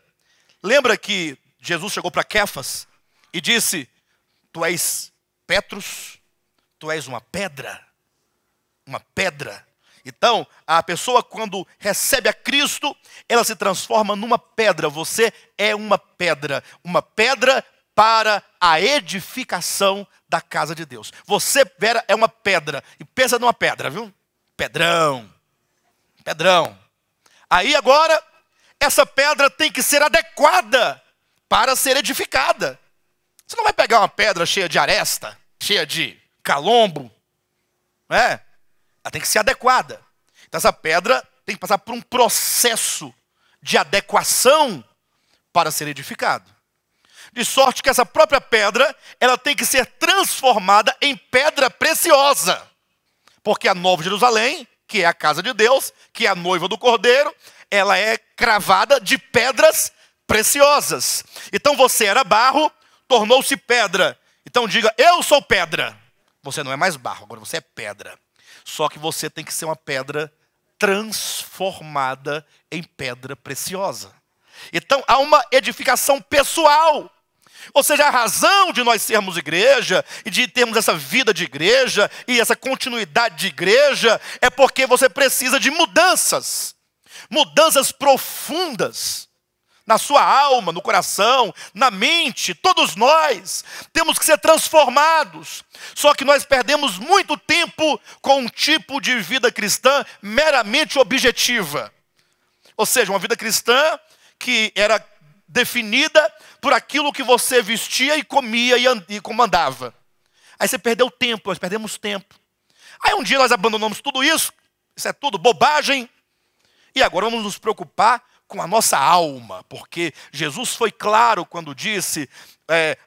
Lembra que Jesus chegou para Quefas e disse: tu és Petrus, tu és uma pedra. Uma pedra. Então, a pessoa quando recebe a Cristo, ela se transforma numa pedra. Você é uma pedra para a edificação da casa de Deus. Você, Vera, é uma pedra. E pensa numa pedra, viu? Pedrão. Pedrão. Aí agora, essa pedra tem que ser adequada para ser edificada. Você não vai pegar uma pedra cheia de aresta, cheia de calombo. Ela tem que ser adequada. Então essa pedra tem que passar por um processo de adequação para ser edificado. De sorte que essa própria pedra, ela tem que ser transformada em pedra preciosa. Porque a Nova Jerusalém, que é a casa de Deus, que é a noiva do Cordeiro, ela é cravada de pedras preciosas. Então você era barro, tornou-se pedra. Então diga, eu sou pedra. Você não é mais barro, agora você é pedra. Só que você tem que ser uma pedra transformada em pedra preciosa. Então há uma edificação pessoal. Ou seja, a razão de nós sermos igreja e de termos essa vida de igreja e essa continuidade de igreja é porque você precisa de mudanças. Mudanças profundas na sua alma, no coração, na mente. Todos nós temos que ser transformados. Só que nós perdemos muito tempo com um tipo de vida cristã meramente objetiva. Ou seja, uma vida cristã que era definida por aquilo que você vestia e comia e comandava. Aí você perdeu tempo, nós perdemos tempo. Aí um dia nós abandonamos tudo isso é tudo bobagem, e agora vamos nos preocupar com a nossa alma, porque Jesus foi claro quando disse,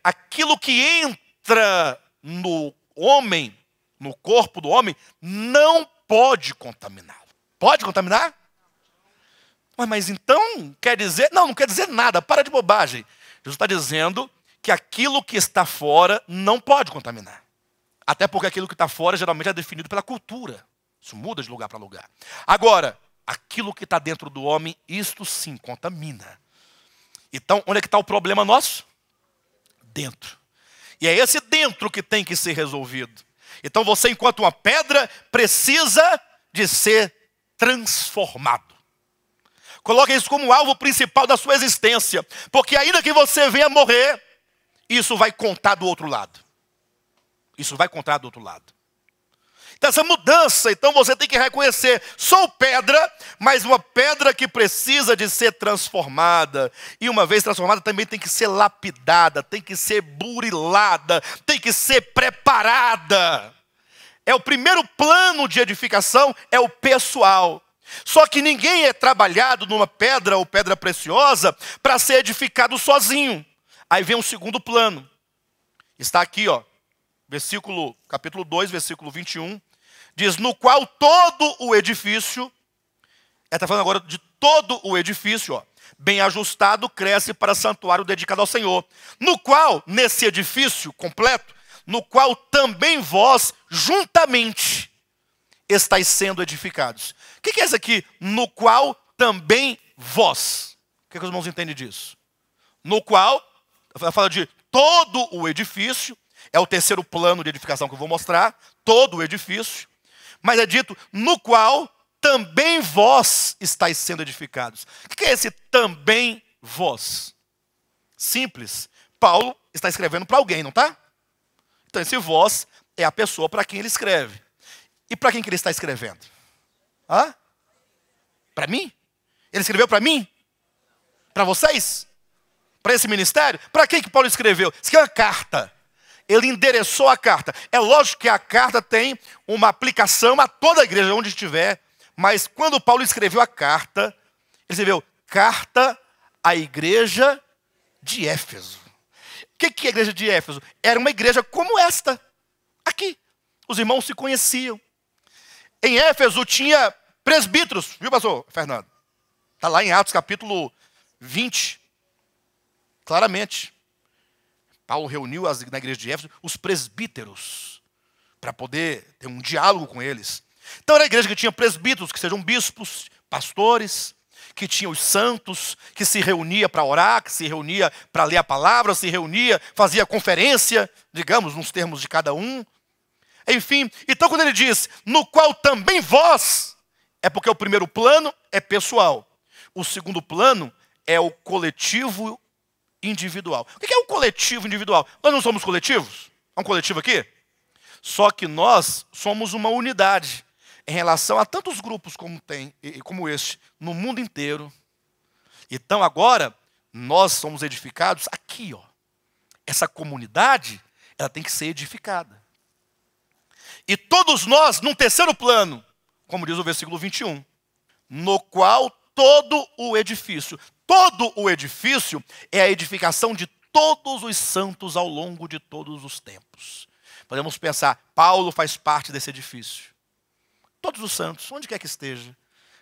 aquilo que entra no homem, no corpo do homem, não pode contaminá-lo. Pode contaminar? Mas então quer dizer, não quer dizer nada, para de bobagem. Jesus está dizendo que aquilo que está fora não pode contaminar. Até porque aquilo que está fora geralmente é definido pela cultura. Isso muda de lugar para lugar. Agora, aquilo que está dentro do homem, isto sim contamina. Então, onde é que está o problema nosso? Dentro. E é esse dentro que tem que ser resolvido. Então você, enquanto uma pedra, precisa de ser transformado. Coloque isso como alvo principal da sua existência. Porque ainda que você venha morrer, isso vai contar do outro lado. Isso vai contar do outro lado. Então essa mudança, então você tem que reconhecer, sou pedra, mas uma pedra que precisa de ser transformada. E uma vez transformada também tem que ser lapidada, tem que ser burilada, tem que ser preparada. É o primeiro plano de edificação, é o pessoal. Só que ninguém é trabalhado numa pedra ou pedra preciosa para ser edificado sozinho. Aí vem um segundo plano. Está aqui, ó, capítulo 2, versículo 21. Diz, no qual todo o edifício, está falando agora de todo o edifício, ó, bem ajustado, cresce para santuário dedicado ao Senhor. No qual, nesse edifício completo, no qual também vós, juntamente, estáis sendo edificados. O que é isso aqui? No qual também vós. O que os irmãos entendem disso? No qual, fala de todo o edifício, é o terceiro plano de edificação que eu vou mostrar, todo o edifício, mas é dito, no qual também vós estáis sendo edificados. O que é esse também vós? Simples. Paulo está escrevendo para alguém, não está? Então esse vós é a pessoa para quem ele escreve. E para quem que ele está escrevendo? Para mim? Ele escreveu para mim? Para vocês? Para esse ministério? Para quem que Paulo escreveu? Isso aqui é uma carta. Ele endereçou a carta. É lógico que a carta tem uma aplicação a toda a igreja, onde estiver. Mas quando Paulo escreveu a carta, ele escreveu carta à igreja de Éfeso. O que é a igreja de Éfeso? Era uma igreja como esta. Aqui. Os irmãos se conheciam. Em Éfeso tinha presbíteros. Viu, pastor Fernando? Está lá em Atos capítulo 20. Claramente. Paulo reuniu na igreja de Éfeso os presbíteros para poder ter um diálogo com eles. Então era a igreja que tinha presbíteros, que sejam bispos, pastores, que tinha os santos, que se reunia para orar, que se reunia para ler a palavra, se reunia, fazia conferência, digamos, nos termos de cada um. Enfim, então quando ele diz, no qual também vós, é porque o primeiro plano é pessoal. O segundo plano é o coletivo individual. O que é o coletivo individual? Nós não somos coletivos? É um coletivo aqui? Só que nós somos uma unidade em relação a tantos grupos como este no mundo inteiro. Então agora nós somos edificados aqui, ó. Essa comunidade, ela tem que ser edificada. E todos nós, num terceiro plano, como diz o versículo 21, no qual todo o edifício é a edificação de todos os santos ao longo de todos os tempos. Podemos pensar, Paulo faz parte desse edifício. Todos os santos, onde quer que esteja,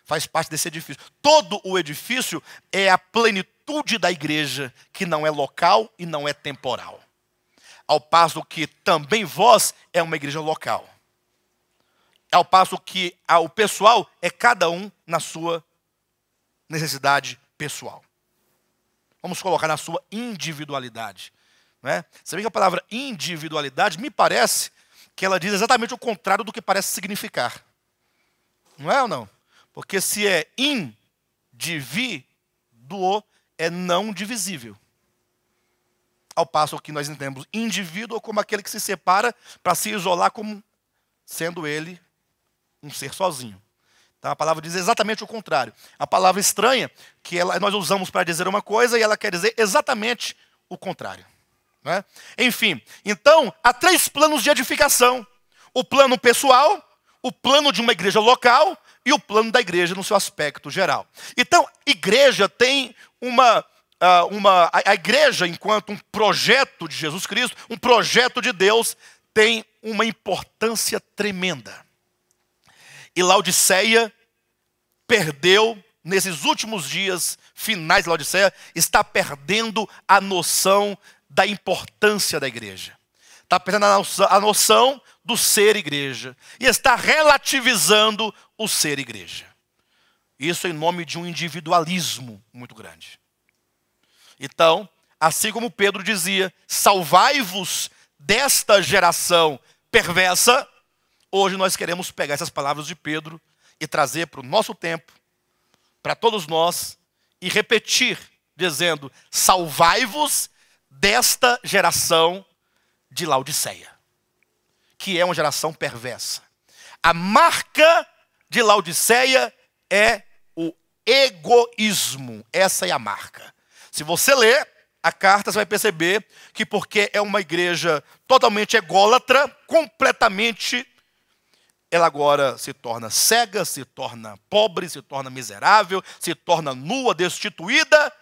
faz parte desse edifício. Todo o edifício é a plenitude da igreja, que não é local e não é temporal. Ao passo que também vós é uma igreja local. Ao passo que o pessoal é cada um na sua necessidade pessoal. Vamos colocar na sua individualidade. Não é? Você vê que a palavra individualidade me parece que ela diz exatamente o contrário do que parece significar. Não é ou não? Porque se é indivíduo, é não divisível. Ao passo que nós entendemos indivíduo como aquele que se separa para se isolar como sendo ele um ser sozinho. Então a palavra diz exatamente o contrário. A palavra estranha que nós usamos para dizer uma coisa e ela quer dizer exatamente o contrário. Não é? Enfim, então há 3 planos de edificação. O plano pessoal, o plano de uma igreja local e o plano da igreja no seu aspecto geral. Então, igreja tem a igreja, enquanto um projeto de Jesus Cristo, um projeto de Deus, tem uma importância tremenda. E Laodiceia perdeu, nesses últimos dias finais de Laodiceia, está perdendo a noção da importância da igreja. Está perdendo a noção do ser igreja. E está relativizando o ser igreja. Isso em nome de um individualismo muito grande. Então, assim como Pedro dizia, salvai-vos desta geração perversa, hoje nós queremos pegar essas palavras de Pedro e trazer para o nosso tempo, para todos nós, e repetir, dizendo, salvai-vos desta geração de Laodiceia, que é uma geração perversa. A marca de Laodiceia é o egoísmo. Essa é a marca. Se você ler a carta, você vai perceber que porque é uma igreja totalmente ególatra, completamente, ela agora se torna cega, se torna pobre, se torna miserável, se torna nua, destituída,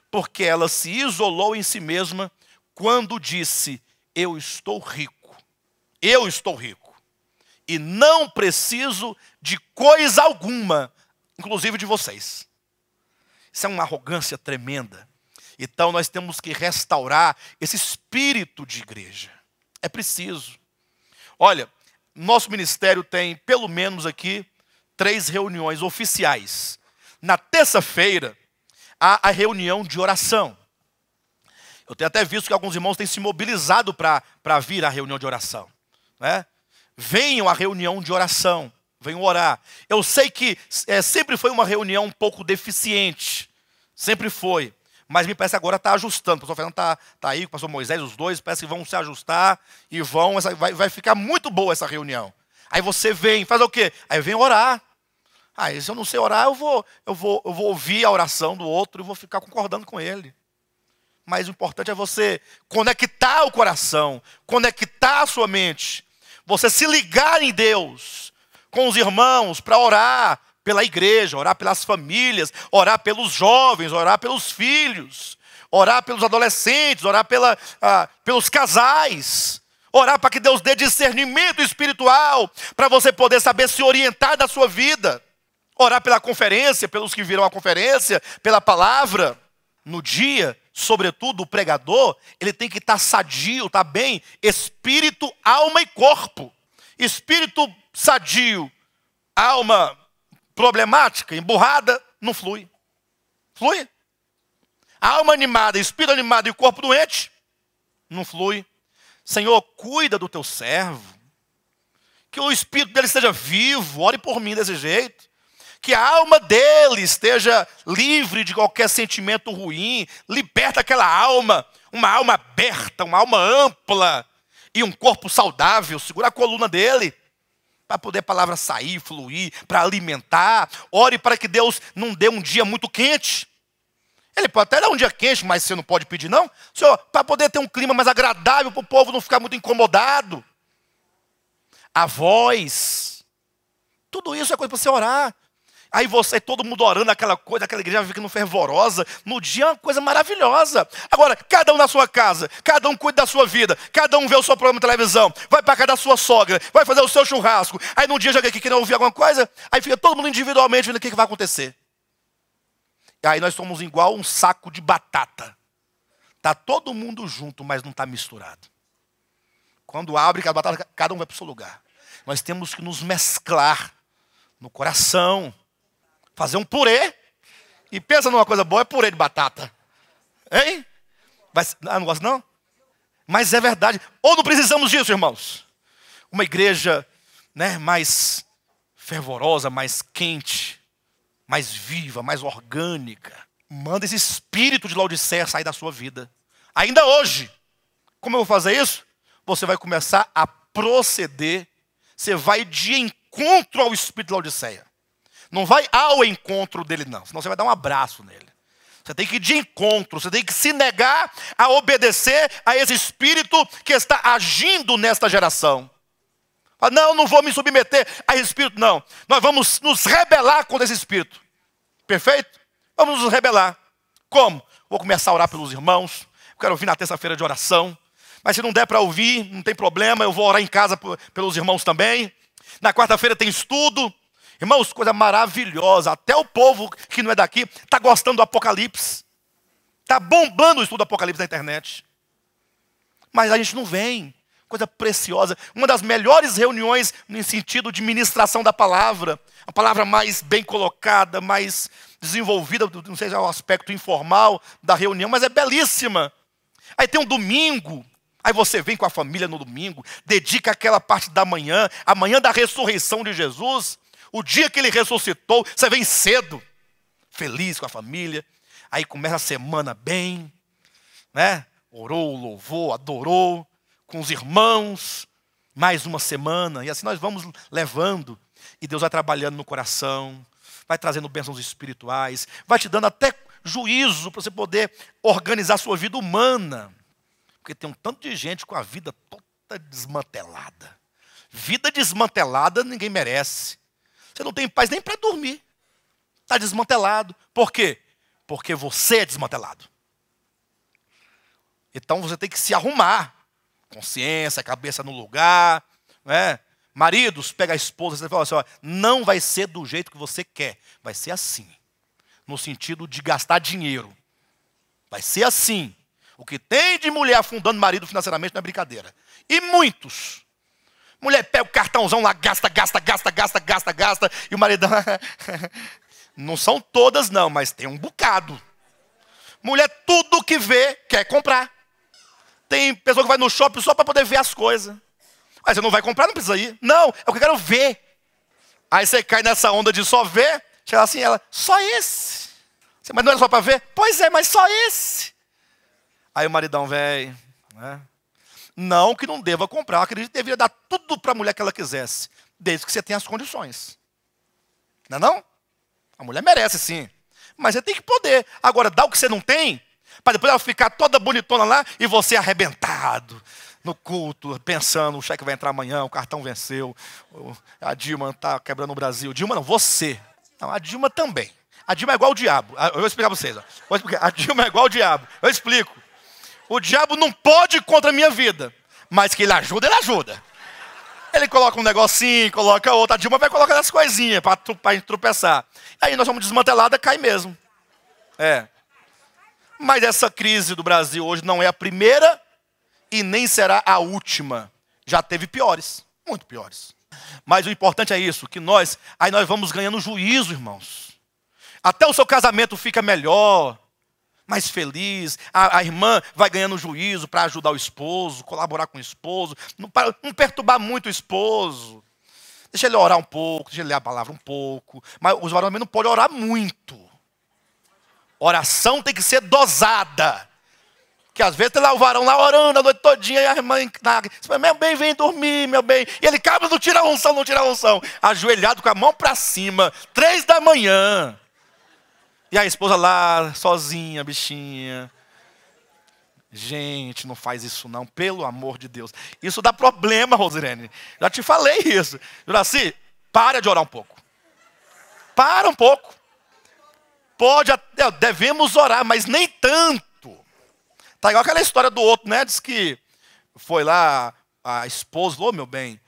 porque ela se isolou em si mesma quando disse, eu estou rico, e não preciso de coisa alguma, inclusive de vocês. Isso é uma arrogância tremenda. Então nós temos que restaurar esse espírito de igreja. É preciso. Olha, nosso ministério tem pelo menos aqui 3 reuniões oficiais. Na terça-feira, há a reunião de oração. Eu tenho até visto que alguns irmãos têm se mobilizado para vir à reunião de oração. Né? Venham à reunião de oração, venham orar. Eu sei que sempre foi uma reunião um pouco deficiente, sempre foi. Mas me parece que agora está ajustando. O pastor Fernando está aí, com o pastor Moisés, os dois, parece que vão se ajustar e vai ficar muito boa essa reunião. Aí você vem, faz o quê? Aí vem orar. Aí se eu não sei orar, eu vou ouvir a oração do outro e vou ficar concordando com ele. Mas o importante é você conectar o coração, conectar a sua mente, você se ligar em Deus, com os irmãos, para orar pela igreja, orar pelas famílias, orar pelos jovens, orar pelos filhos, orar pelos adolescentes, orar pelos casais, orar para que Deus dê discernimento espiritual, para você poder saber se orientar da sua vida, orar pela conferência, pelos que viram a conferência, pela palavra. No dia, sobretudo, o pregador, ele tem que estar sadio, estar bem, espírito, alma e corpo. Espírito sadio, alma problemática, emburrada, não flui. Flui. Alma animada, espírito animado e corpo doente, não flui. Senhor, cuida do teu servo. Que o espírito dele esteja vivo, ore por mim desse jeito. que a alma dele esteja livre de qualquer sentimento ruim, liberta aquela alma, uma alma aberta, uma alma ampla e um corpo saudável, segura a coluna dele, para poder a palavra sair, fluir, para alimentar. Ore para que Deus não dê um dia muito quente. Ele pode até dar um dia quente, mas você não pode pedir não. Senhor, para poder ter um clima mais agradável, para o povo não ficar muito incomodado. A voz, tudo isso é coisa para você orar. Aí você, todo mundo orando aquela coisa, aquela igreja ficando fervorosa. No dia é uma coisa maravilhosa. Agora, cada um na sua casa, cada um cuida da sua vida, cada um vê o seu programa de televisão, vai para casa da sua sogra, vai fazer o seu churrasco. Aí num dia já aqui querendo ouvir alguma coisa, aí fica todo mundo individualmente vendo o que vai acontecer. E aí nós somos igual um saco de batata. Está todo mundo junto, mas não está misturado. Quando abre aquela batata, cada um vai para o seu lugar. Nós temos que nos mesclar no coração. Fazer um purê. E pensa numa coisa boa, é purê de batata. Hein? Não gosta não? Mas é verdade. Ou não precisamos disso, irmãos? Uma igreja, né, mais fervorosa, mais quente, mais viva, mais orgânica. Manda esse espírito de Laodiceia sair da sua vida. Ainda hoje. Como eu vou fazer isso? Você vai começar a proceder. Você vai de encontro ao espírito de Laodiceia. Não vai ao encontro dele, não. Senão você vai dar um abraço nele. Você tem que ir de encontro. Você tem que se negar a obedecer a esse espírito que está agindo nesta geração. Não, não vou me submeter a esse espírito, não. Nós vamos nos rebelar contra esse espírito. Perfeito? Vamos nos rebelar. Como? Vou começar a orar pelos irmãos. Quero ouvir na terça-feira de oração. Mas se não der para ouvir, não tem problema. Eu vou orar em casa pelos irmãos também. Na quarta-feira tem estudo. Irmãos, coisa maravilhosa. Até o povo que não é daqui está gostando do Apocalipse. Está bombando o estudo do Apocalipse na internet. Mas a gente não vem. Coisa preciosa. Uma das melhores reuniões no sentido de ministração da palavra. A palavra mais bem colocada, mais desenvolvida, não sei se é o aspecto informal da reunião, mas é belíssima. Aí tem um domingo. Aí você vem com a família no domingo, dedica aquela parte da manhã, a manhã da ressurreição de Jesus. O dia que ele ressuscitou, você vem cedo, feliz com a família. Aí começa a semana bem, né? Orou, louvou, adorou, com os irmãos. Mais uma semana, e assim nós vamos levando. E Deus vai trabalhando no coração, vai trazendo bênçãos espirituais, vai te dando até juízo para você poder organizar a sua vida humana. Porque tem um tanto de gente com a vida toda desmantelada. Vida desmantelada ninguém merece. Você não tem paz nem para dormir. Está desmantelado. Por quê? Porque você é desmantelado. Então você tem que se arrumar. Consciência, cabeça no lugar. Né? Maridos, pega a esposa e fala assim, ó, não vai ser do jeito que você quer. Vai ser assim. No sentido de gastar dinheiro. Vai ser assim. O que tem de mulher afundando marido financeiramente não é brincadeira. E muitos. Mulher pega o cartãozão lá, gasta. E o maridão... Não são todas não, mas tem um bocado. Mulher, tudo que vê, quer comprar. Tem pessoa que vai no shopping só para poder ver as coisas. Mas você não vai comprar, não precisa ir. Não, é o que eu quero ver. Aí você cai nessa onda de só ver. Chega assim, ela, só esse. Mas não era só para ver? Pois é, mas só esse. Aí o maridão vem, né? Não que não deva comprar, eu acredito que deveria dar tudo para a mulher que ela quisesse, desde que você tenha as condições. Não é não? A mulher merece sim, mas você tem que poder. Agora, dá o que você não tem, para depois ela ficar toda bonitona lá e você arrebentado no culto, pensando, o cheque vai entrar amanhã, o cartão venceu, a Dilma está quebrando o Brasil. Dilma não, você. Não, a Dilma também. A Dilma é igual o diabo. Eu vou explicar para vocês. Ó. A Dilma é igual o diabo. Eu explico. O diabo não pode ir contra a minha vida, mas que ele ajuda, ele ajuda. Ele coloca um negocinho, coloca outro. A Dilma vai colocando as coisinhas para tropeçar. Aí nós somos desmantelados, cai mesmo. É. Mas essa crise do Brasil hoje não é a primeira e nem será a última. Já teve piores, muito piores. Mas o importante é isso, que nós vamos ganhando juízo, irmãos. Até o seu casamento fica melhor, mais feliz, a irmã vai ganhando juízo para ajudar o esposo, colaborar com o esposo, não perturbar muito o esposo. Deixa ele orar um pouco, deixa ele ler a palavra um pouco. Mas os varões também não podem orar muito. Oração tem que ser dosada. Porque às vezes tem lá o varão lá orando a noite todinha e a irmã, meu bem, vem dormir, meu bem. E ele cabe, não tira a unção, não tira a unção. Ajoelhado com a mão para cima, 3 da manhã. E a esposa lá, sozinha, bichinha. Gente, não faz isso não, pelo amor de Deus. Isso dá problema, Rosirene. Já te falei isso. Juraci, para de orar um pouco. Para um pouco. Devemos orar, mas nem tanto. Tá igual aquela história do outro, né? Diz que foi lá, a esposa falou, meu bem,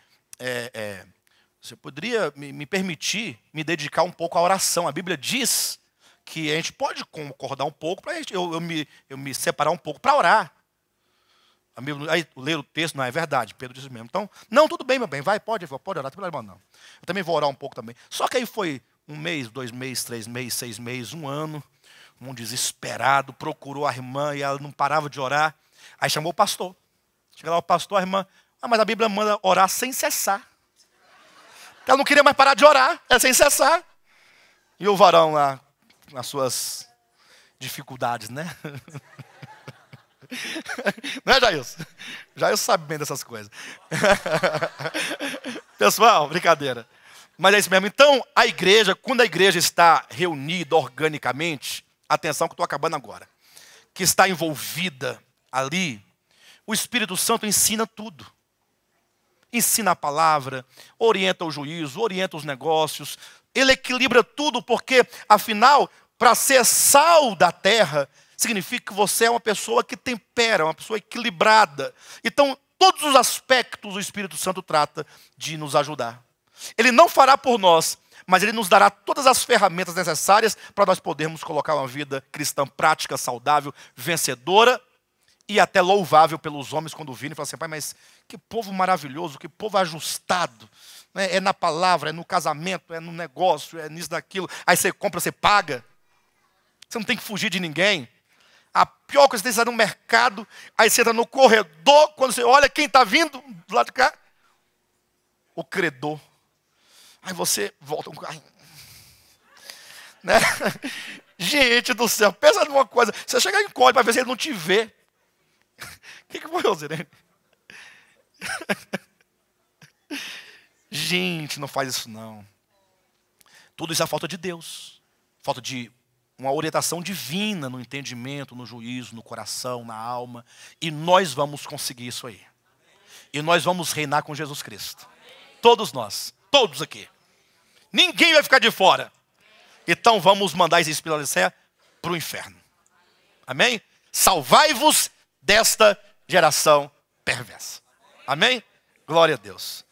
você poderia me permitir me dedicar um pouco à oração. A Bíblia diz que a gente pode concordar um pouco para eu me separar um pouco para orar. Aí ler o texto, não é verdade, Pedro disse mesmo. Então, não, tudo bem, meu bem, vai, pode orar, não tem problema não. Eu também vou orar um pouco também. Só que aí foi 1 mês, 2 meses, 3 meses, 6 meses, 1 ano. Um desesperado, procurou a irmã e ela não parava de orar. Aí chamou o pastor. Chega lá o pastor, a irmã, mas a Bíblia manda orar sem cessar. Ela não queria mais parar de orar, sem cessar. E o varão lá, nas suas dificuldades, né? Não é, Jailson? Jailson sabe bem dessas coisas. Pessoal, brincadeira. Mas é isso mesmo. Então, a igreja, quando a igreja está reunida organicamente, atenção que eu estou acabando agora, que está envolvida ali, o Espírito Santo ensina tudo. Ensina a palavra, orienta o juízo, orienta os negócios, ele equilibra tudo, porque, afinal, para ser sal da terra, significa que você é uma pessoa que tempera, uma pessoa equilibrada. Então, todos os aspectos o Espírito Santo trata de nos ajudar. Ele não fará por nós, mas ele nos dará todas as ferramentas necessárias para nós podermos colocar uma vida cristã prática, saudável, vencedora e até louvável pelos homens quando virem e falam assim, pai, mas que povo maravilhoso, que povo ajustado. É na palavra, é no casamento, é no negócio, é nisso, daquilo. Aí você compra, você paga. Você não tem que fugir de ninguém. A pior coisa é você estar no mercado, aí você entra no corredor, quando você olha quem está vindo do lado de cá, o credor. Aí você volta um carro. Né? Gente do céu, pensa numa coisa. Você chega em código para ver se ele não te vê. O que foi, Rosirene? Gente, não faz isso não. Tudo isso é falta de Deus. Falta de uma orientação divina no entendimento, no juízo, no coração, na alma. E nós vamos conseguir isso aí. E nós vamos reinar com Jesus Cristo. Todos nós. Todos aqui. Ninguém vai ficar de fora. Então vamos mandar esse espírito para o inferno. Amém? Salvai-vos desta geração perversa. Amém? Glória a Deus.